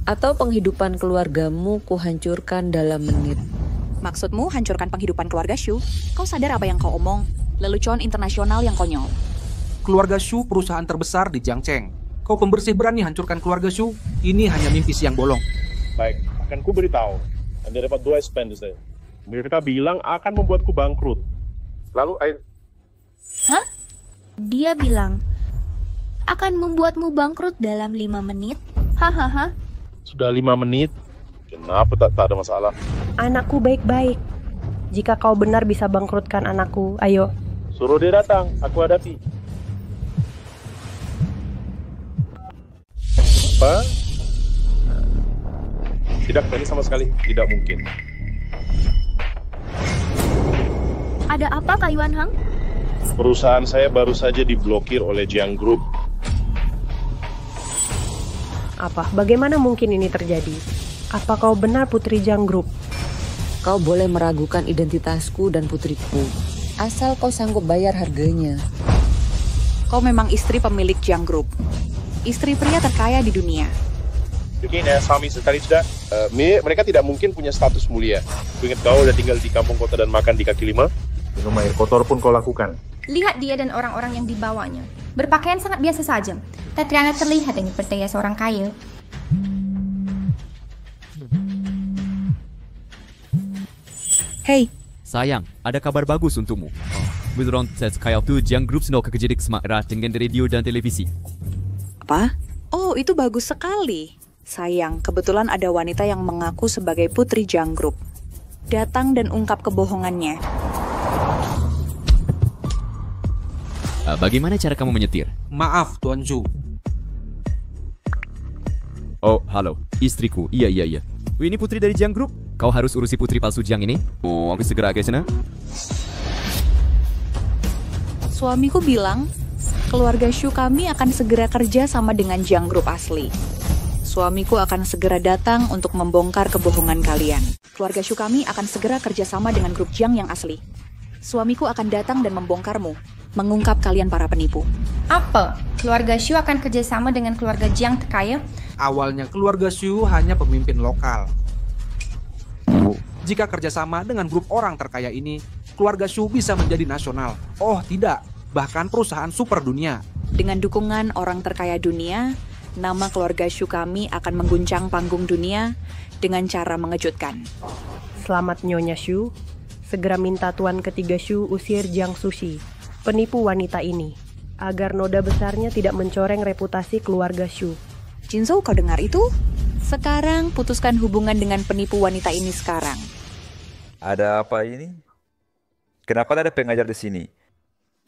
Atau penghidupan keluargamu kuhancurkan dalam menit. Maksudmu hancurkan penghidupan keluarga Shu? Kau sadar apa yang kau omong? Lelucon internasional yang konyol. Keluarga Shu perusahaan terbesar di Jiangcheng. Kau pembersih berani hancurkan keluarga Shu? Ini hanya mimpi siang bolong. Baik, akan ku beritahu. Anda dapat 2 expenditure. Mereka bilang akan membuatku bangkrut. Lalu Hah? Dia bilang akan membuatmu bangkrut dalam 5 menit? Hahaha. Sudah 5 menit. Kenapa tak ada masalah? Anakku baik-baik. Jika kau benar bisa bangkrutkan anakku, ayo. Suruh dia datang, aku hadapi. Apa? Tidak, ini sama sekali tidak mungkin. Ada apa, Kak Yuan Hang? Perusahaan saya baru saja diblokir oleh Jiang Group. Apa? Bagaimana mungkin ini terjadi? Apa kau benar Putri Jiang Group? Kau boleh meragukan identitasku dan putriku, asal kau sanggup bayar harganya. Kau memang istri pemilik Jiang Group. Istri pria terkaya di dunia. Begini ya, suami sekali sudah. Mereka tidak mungkin punya status mulia. Ku ingat kau udah tinggal di kampung kota dan makan di kaki 5. Minum air kotor pun kau lakukan. Lihat dia dan orang-orang yang dibawanya. Berpakaian sangat biasa saja. Tatiana terlihat ini seperti seorang kaya. Hey. Sayang, ada kabar bagus untukmu. Wilron says kaya tu Jiang Group seno kekejedik semak erat dengan radio dan televisi. Apa? Oh, itu bagus sekali. Sayang, kebetulan ada wanita yang mengaku sebagai putri Jiang Group. Datang dan ungkap kebohongannya. Bagaimana cara kamu menyetir? Maaf, Tuan Chu. Oh, halo. Istriku. Iya. Ini putri dari Jiang Group. Kau harus urusi putri palsu Jiang ini. Oh, aku segera ke sana. Suamiku bilang, keluarga Shu kami akan segera kerja sama dengan Jiang Group asli. Suamiku akan segera datang untuk membongkar kebohongan kalian. Keluarga Shu kami akan segera kerja sama dengan grup Jiang yang asli. Suamiku akan datang dan membongkarmu, mengungkap kalian para penipu. Apa? Keluarga Shu akan kerjasama dengan keluarga Jiang terkaya? Awalnya keluarga Shu hanya pemimpin lokal. Jika kerjasama dengan grup orang terkaya ini, keluarga Shu bisa menjadi nasional. Oh tidak, bahkan perusahaan super dunia. Dengan dukungan orang terkaya dunia, nama keluarga Shu kami akan mengguncang panggung dunia dengan cara mengejutkan. Selamat Nyonya Shu. Segera minta Tuan ketiga Shu usir Jiang Sushi, penipu wanita ini, agar noda besarnya tidak mencoreng reputasi keluarga Shu. Jinzhou, kau dengar itu? Sekarang putuskan hubungan dengan penipu wanita ini sekarang. Ada apa ini? Kenapa ada pengajar di sini?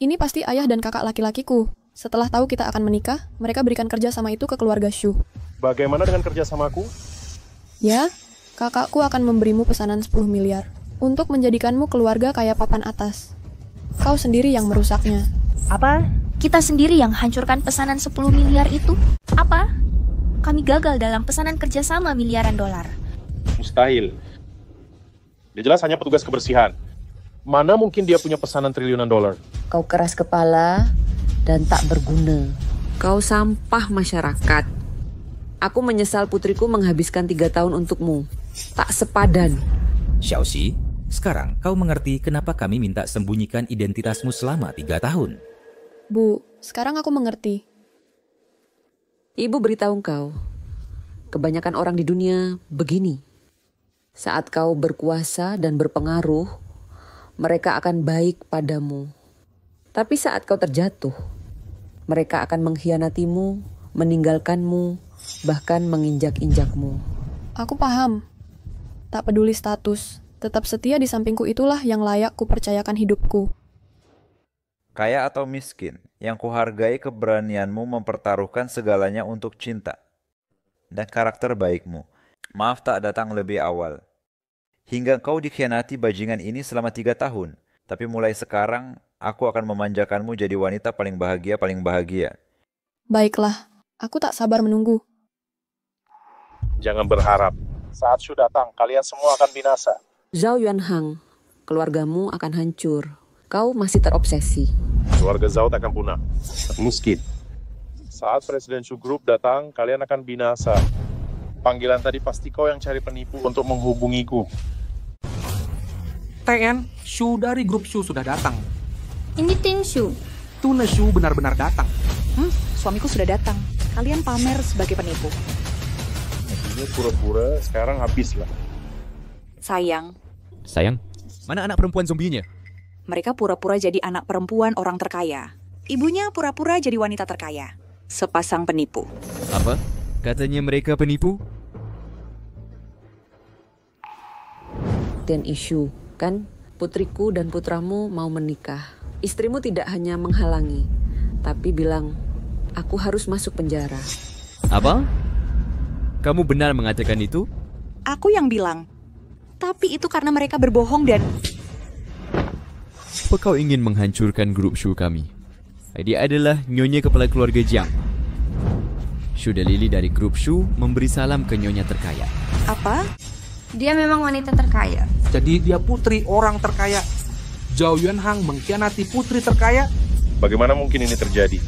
Ini pasti ayah dan kakak laki-lakiku. Setelah tahu kita akan menikah, mereka berikan kerja sama itu ke keluarga Shu. Bagaimana dengan kerjasamaku? Ya, kakakku akan memberimu pesanan 10 miliar untuk menjadikanmu keluarga kaya papan atas. Kau sendiri yang merusaknya. Apa? Kita sendiri yang hancurkan pesanan 10 miliar itu. Apa? Kami gagal dalam pesanan kerjasama miliaran dolar. Mustahil. Dia jelas hanya petugas kebersihan. Mana mungkin dia punya pesanan triliunan dolar? Kau keras kepala dan tak berguna. Kau sampah masyarakat. Aku menyesal putriku menghabiskan 3 tahun untukmu. Tak sepadan. Xiaoxi, sekarang kau mengerti kenapa kami minta sembunyikan identitasmu selama 3 tahun. Bu, sekarang aku mengerti. Ibu beritahu kau, kebanyakan orang di dunia begini. Saat kau berkuasa dan berpengaruh, mereka akan baik padamu. Tapi saat kau terjatuh, mereka akan mengkhianatimu, meninggalkanmu, bahkan menginjak-injakmu. Aku paham. Tak peduli status, tetap setia di sampingku itulah yang layak kupercayakan hidupku. Kaya atau miskin, yang kuhargai keberanianmu mempertaruhkan segalanya untuk cinta dan karakter baikmu. Maaf tak datang lebih awal. Hingga kau dikhianati bajingan ini selama 3 tahun. Tapi mulai sekarang, aku akan memanjakanmu jadi wanita paling bahagia. Baiklah, aku tak sabar menunggu. Jangan berharap. Saat Shu datang, kalian semua akan binasa. Zhao Yuanhang, keluargamu akan hancur. Kau masih terobsesi. Keluarga Zhao tak akan punah. Miskin. Saat Presiden Shu Group datang, kalian akan binasa. Panggilan tadi pasti kau yang cari penipu untuk menghubungiku. TN, Shu dari grup Shu sudah datang. Ini Ting Shu. Tuna Shu benar-benar datang. Suamiku sudah datang. Kalian pamer sebagai penipu. Ini pura-pura, sekarang habislah. Sayang, mana anak perempuan zombinya? mereka pura-pura jadi anak perempuan orang terkaya. Ibunya pura-pura jadi wanita terkaya. Sepasang penipu. Apa? Katanya mereka penipu? Dan isu, kan? Putriku dan putramu mau menikah. Istrimu tidak hanya menghalangi, tapi bilang, aku harus masuk penjara. Apa? Kamu benar mengatakan itu? Aku yang bilang. Tapi itu karena mereka berbohong dan... Apa kau ingin menghancurkan grup Shu kami? Dia adalah nyonya kepala keluarga Jiang. Shu Dalili dari grup Shu memberi salam ke nyonya terkaya. Apa? Dia memang wanita terkaya. Jadi dia putri orang terkaya. Zhao Yuanhang mengkhianati putri terkaya. Bagaimana mungkin ini terjadi?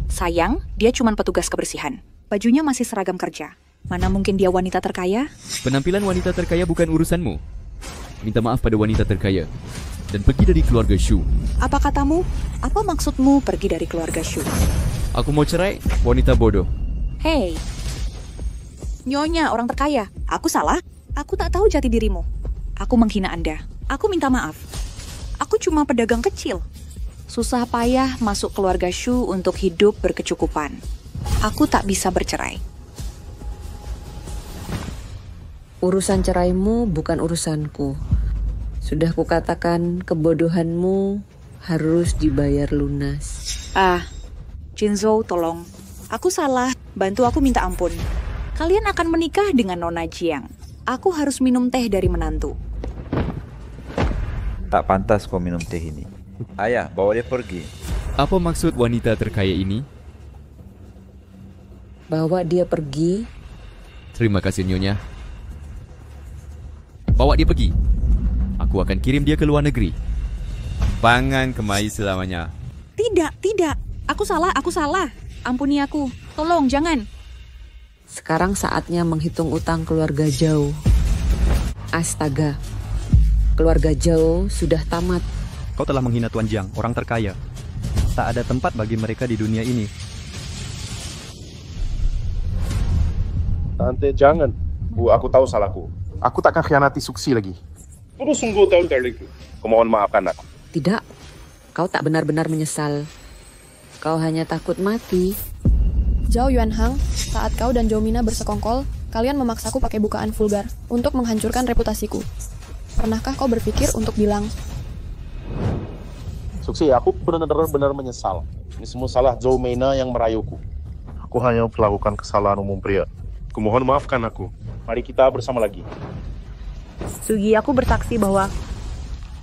Sayang, dia cuma petugas kebersihan. Bajunya masih seragam kerja. Mana mungkin dia wanita terkaya? Penampilan wanita terkaya bukan urusanmu. Minta maaf pada wanita terkaya dan pergi dari keluarga Shu. Apa katamu? Apa maksudmu pergi dari keluarga Shu? Aku mau cerai, wanita bodoh. Hei, nyonya orang terkaya. Aku salah? Aku tak tahu jati dirimu. Aku menghina Anda. Aku minta maaf. Aku cuma pedagang kecil. Susah payah masuk keluarga Shu untuk hidup berkecukupan. aku tak bisa bercerai. Urusan ceraimu bukan urusanku. Sudah kukatakan kebodohanmu harus dibayar lunas. Jinzhou, tolong. Aku salah, bantu aku minta ampun. Kalian akan menikah dengan Nona Jiang. Aku harus minum teh dari menantu. Tak pantas kau minum teh ini. Ayah, bawa dia pergi. Apa maksud wanita terkaya ini? Bawa dia pergi. Terima kasih Nyonya. Bawa dia pergi. Aku akan kirim dia ke luar negeri. Pangan kemai selamanya. Tidak. Aku salah. Ampuni aku. Tolong, jangan. Sekarang saatnya menghitung utang keluarga Zhao. Astaga. Keluarga Zhao sudah tamat. Kau telah menghina Tuan Jiang, orang terkaya. Tak ada tempat bagi mereka di dunia ini. Tante, jangan. Bu, aku tahu salahku. Aku takkan khianati Suksi lagi. Terus sungguh tahu dariku. Kumohon maafkan aku. Tidak. Kau tak benar-benar menyesal. Kau hanya takut mati. Zhao Yuanhang, saat kau dan Zhou Mina bersekongkol, kalian memaksaku pakai bukaan vulgar untuk menghancurkan reputasiku. Pernahkah kau berpikir untuk bilang, Suksi, aku benar-benar menyesal. Ini semua salah Zhou Mina yang merayuku. Aku hanya melakukan kesalahan umum pria. Kumohon maafkan aku. Mari kita bersama lagi. Sugi, aku bersaksi bahwa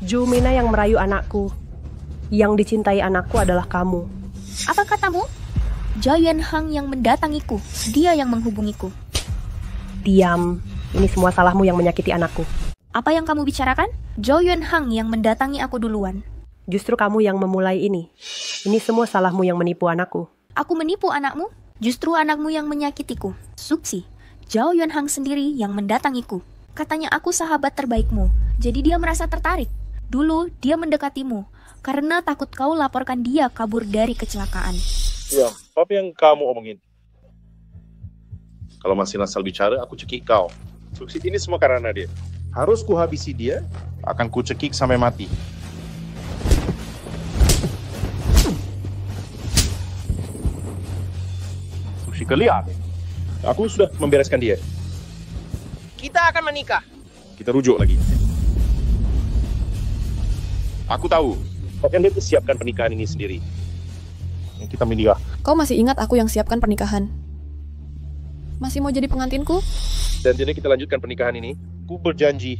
Zhou Mina yang merayu anakku. Yang dicintai anakku adalah kamu. Apa katamu? Zhao Yuanhang yang mendatangiku. Dia yang menghubungiku. Diam. Ini semua salahmu yang menyakiti anakku. Apa yang kamu bicarakan? Zhao Yuanhang yang mendatangi aku duluan. Justru kamu yang memulai ini. Ini semua salahmu yang menipu anakku. Aku menipu anakmu? Justru anakmu yang menyakitiku. Suksi, Zhao Yuanhang sendiri yang mendatangiku. Katanya aku sahabat terbaikmu. Jadi dia merasa tertarik. Dulu dia mendekatimu karena takut kau laporkan dia kabur dari kecelakaan. Ya, apa yang kamu omongin? Kalau masih asal bicara, aku cekik kau. Suksi, ini semua karena dia. Harus kuhabisi dia, akan kucekik sampai mati. Suksi, lihat. Aku sudah membereskan dia. Kita akan menikah. Kita rujuk lagi. Aku tahu. Kalian dia siapkan pernikahan ini sendiri. Kita menikah. Kau masih ingat aku yang siapkan pernikahan? Masih mau jadi pengantinku? Dan jadi kita lanjutkan pernikahan ini. Aku berjanji,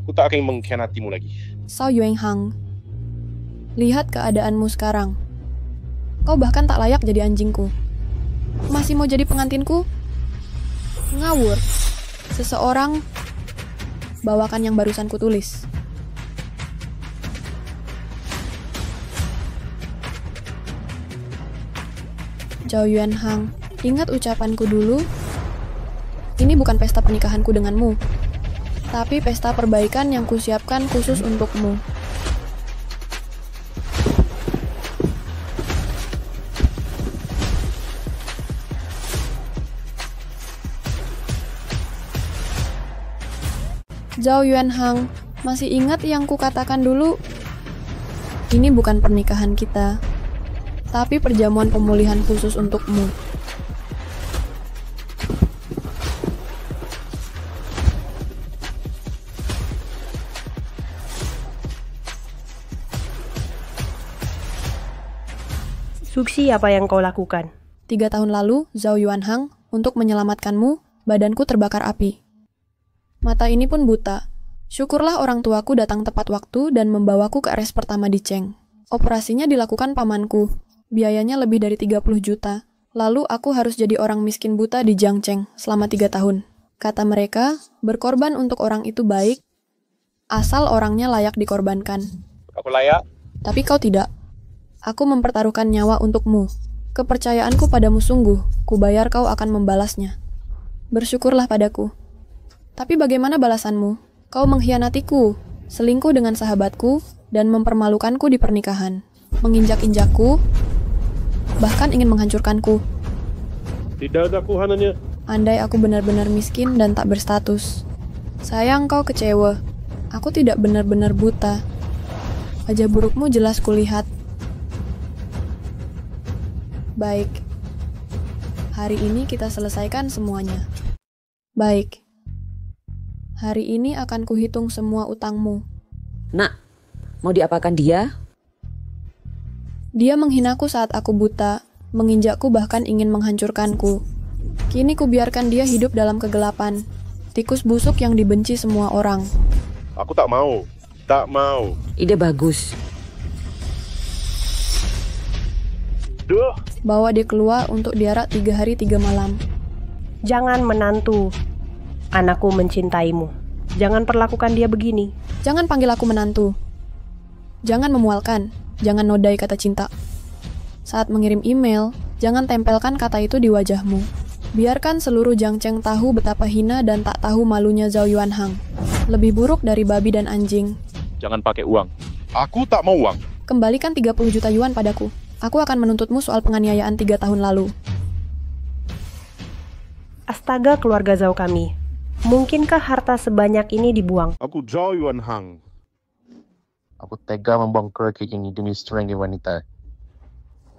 aku tak akan mengkhianatimu lagi. Zhao Yuanhang, lihat keadaanmu sekarang. Kau bahkan tak layak jadi anjingku. Masih mau jadi pengantinku? Ngawur. Seseorang, bawakan yang barusan kutulis. Zhao Yuanhang, ingat ucapanku dulu. Ini bukan pesta pernikahanku denganmu, tapi pesta perbaikan yang kusiapkan khusus untukmu. Zhao Yuanhang, masih ingat yang kukatakan dulu? Ini bukan pernikahan kita, tapi perjamuan pemulihan khusus untukmu. Suksi, apa yang kau lakukan? 3 tahun lalu, Zhao Yuanhang, untuk menyelamatkanmu, badanku terbakar api. Mata ini pun buta. Syukurlah orang tuaku datang tepat waktu dan membawaku ke RS pertama di Cheng. Operasinya dilakukan pamanku. Biayanya lebih dari 30 juta. Lalu aku harus jadi orang miskin buta di Jiangcheng selama 3 tahun. Kata mereka, berkorban untuk orang itu baik, asal orangnya layak dikorbankan. Aku layak. Tapi kau tidak. Aku mempertaruhkan nyawa untukmu. Kepercayaanku padamu sungguh, kubayar kau akan membalasnya. Bersyukurlah padaku. Tapi bagaimana balasanmu? Kau mengkhianatiku, selingkuh dengan sahabatku, dan mempermalukanku di pernikahan. Menginjak-injakku, bahkan ingin menghancurkanku. Tidak ada kuhanannya. Andai aku benar-benar miskin dan tak berstatus. Sayang kau kecewa. Aku tidak benar-benar buta. Wajah burukmu jelas kulihat. Baik. Hari ini kita selesaikan semuanya. Baik. Hari ini akan kuhitung semua utangmu. Nak, mau diapakan dia? Dia menghinaku saat aku buta, menginjakku bahkan ingin menghancurkanku. Kini kubiarkan dia hidup dalam kegelapan. Tikus busuk yang dibenci semua orang. Aku tak mau. Tak mau. Ide bagus. Duh. Bawa dia keluar untuk diarak 3 hari 3 malam. Jangan menantu. Anakku mencintaimu. Jangan perlakukan dia begini. Jangan panggil aku menantu. Jangan memualkan. Jangan nodai kata cinta. Saat mengirim email, jangan tempelkan kata itu di wajahmu. Biarkan seluruh Jiangcheng tahu betapa hina dan tak tahu malunya Zhao Yuanhang. Lebih buruk dari babi dan anjing. Jangan pakai uang. Aku tak mau uang. Kembalikan 30 juta yuan padaku. Aku akan menuntutmu soal penganiayaan 3 tahun lalu. Astaga keluarga Zhao kami. Mungkinkah harta sebanyak ini dibuang? Aku Zhao Yuanhang. Aku tega membuang kerikil ini demi seorang wanita.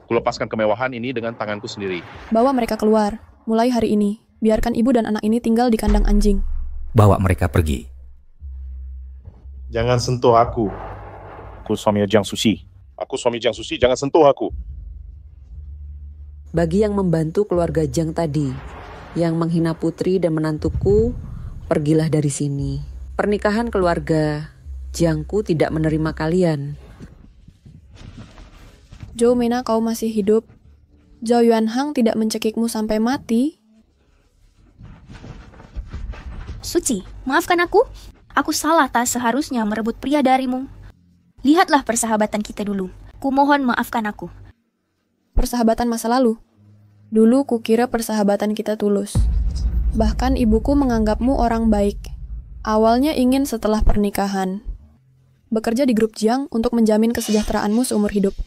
Kulepaskan kemewahan ini dengan tanganku sendiri. Bawa mereka keluar. Mulai hari ini, biarkan ibu dan anak ini tinggal di kandang anjing. Bawa mereka pergi. Jangan sentuh aku. Aku suami Jiang Sushi. Aku suami Jiang Sushi, jangan sentuh aku. Bagi yang membantu keluarga Jiang tadi, yang menghina putri dan menantuku, pergilah dari sini. Pernikahan keluarga Jiangku tidak menerima kalian. Zhou Mena, kau masih hidup. Zhao Yuanhang tidak mencekikmu sampai mati. Suci, maafkan aku. Aku salah tak seharusnya merebut pria darimu. Lihatlah persahabatan kita dulu. Kumohon maafkan aku. Persahabatan masa lalu. Dulu kukira persahabatan kita tulus. Bahkan ibuku menganggapmu orang baik. Awalnya ingin setelah pernikahan. Bekerja di grup Jiang untuk menjamin kesejahteraanmu seumur hidup.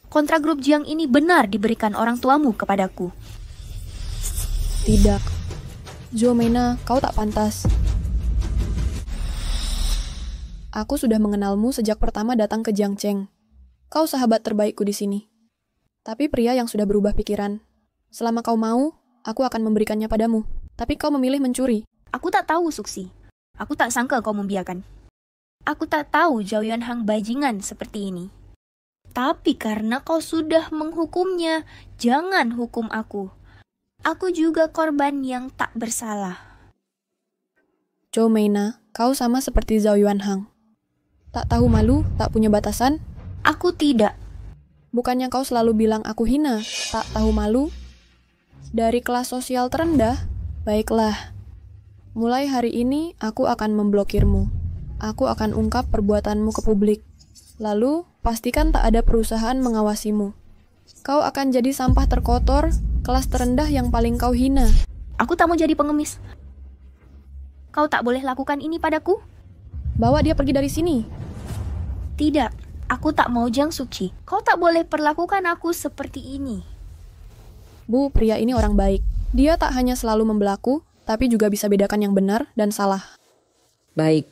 Kontrak grup Jiang ini benar diberikan orang tuamu kepadaku. Tidak. Zhou Mena, kau tak pantas. Aku sudah mengenalmu sejak pertama datang ke Jiangcheng. Kau sahabat terbaikku di sini. Tapi pria yang sudah berubah pikiran. Selama kau mau, aku akan memberikannya padamu. Tapi kau memilih mencuri. Aku tak tahu, Suksi. Aku tak sangka kau membiarkan. Aku tak tahu Zhao Yuanhang bajingan seperti ini. Tapi karena kau sudah menghukumnya, jangan hukum aku. Aku juga korban yang tak bersalah. Zhou Mena, kau sama seperti Zhao Yuanhang. Tak tahu malu, tak punya batasan? Aku tidak. Bukannya kau selalu bilang aku hina, tak tahu malu? Dari kelas sosial terendah? Baiklah. Mulai hari ini, aku akan memblokirmu. Aku akan ungkap perbuatanmu ke publik. Lalu, pastikan tak ada perusahaan mengawasimu. Kau akan jadi sampah terkotor, kelas terendah yang paling kau hina. Aku tak mau jadi pengemis. Kau tak boleh lakukan ini padaku. Bawa dia pergi dari sini. Tidak, aku tak mau Jiang Suci. Kau tak boleh perlakukan aku seperti ini. Bu, pria ini orang baik. Dia tak hanya selalu membelaku, tapi juga bisa bedakan yang benar dan salah. Baik.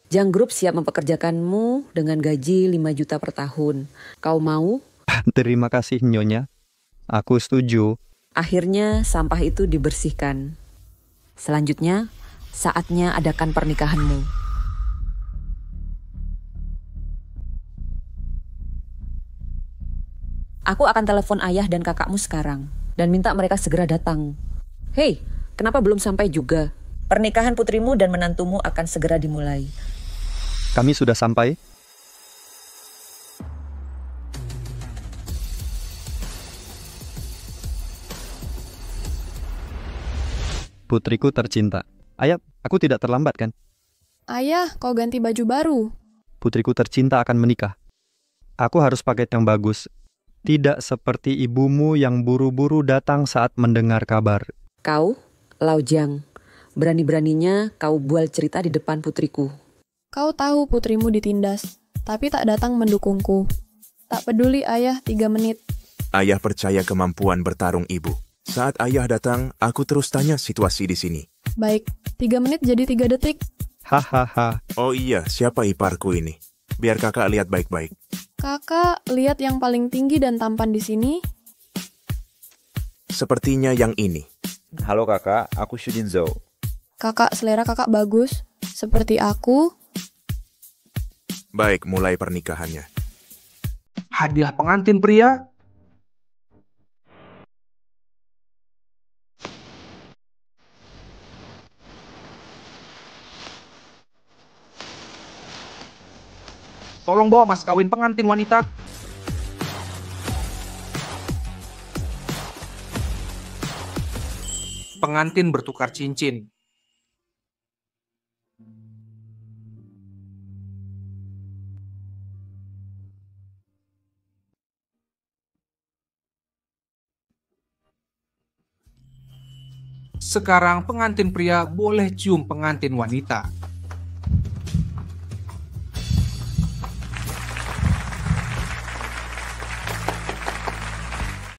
Jiang Group siap mempekerjakanmu dengan gaji 5 juta per tahun. Kau mau? Terima kasih, Nyonya. Aku setuju. Akhirnya sampah itu dibersihkan. Selanjutnya, saatnya adakan pernikahanmu. Aku akan telepon ayah dan kakakmu sekarang dan minta mereka segera datang. Hei, kenapa belum sampai juga? Pernikahan putrimu dan menantumu akan segera dimulai. Kami sudah sampai. Putriku tercinta. Ayah, aku tidak terlambat kan? Ayah, kau ganti baju baru. Putriku tercinta akan menikah. Aku harus pakai yang bagus. Tidak seperti ibumu yang buru-buru datang saat mendengar kabar. Kau, Lao Jiang, berani-beraninya kau bual cerita di depan putriku. Kau tahu putrimu ditindas, tapi tak datang mendukungku. Tak peduli ayah 3 menit. Ayah percaya kemampuan bertarung ibu. Saat ayah datang, aku terus tanya situasi di sini. Baik, 3 menit jadi 3 detik. Hahaha. Oh iya, siapa iparku ini? Biar kakak lihat baik-baik. Kakak, lihat yang paling tinggi dan tampan di sini. Sepertinya yang ini. Halo kakak, aku Shujin Zhou. Kakak, selera kakak bagus. Seperti aku. Baik, mulai pernikahannya. Hadiah pengantin pria. Tolong bawa mas kawin pengantin wanita. Pengantin bertukar cincin. Sekarang pengantin pria boleh cium pengantin wanita.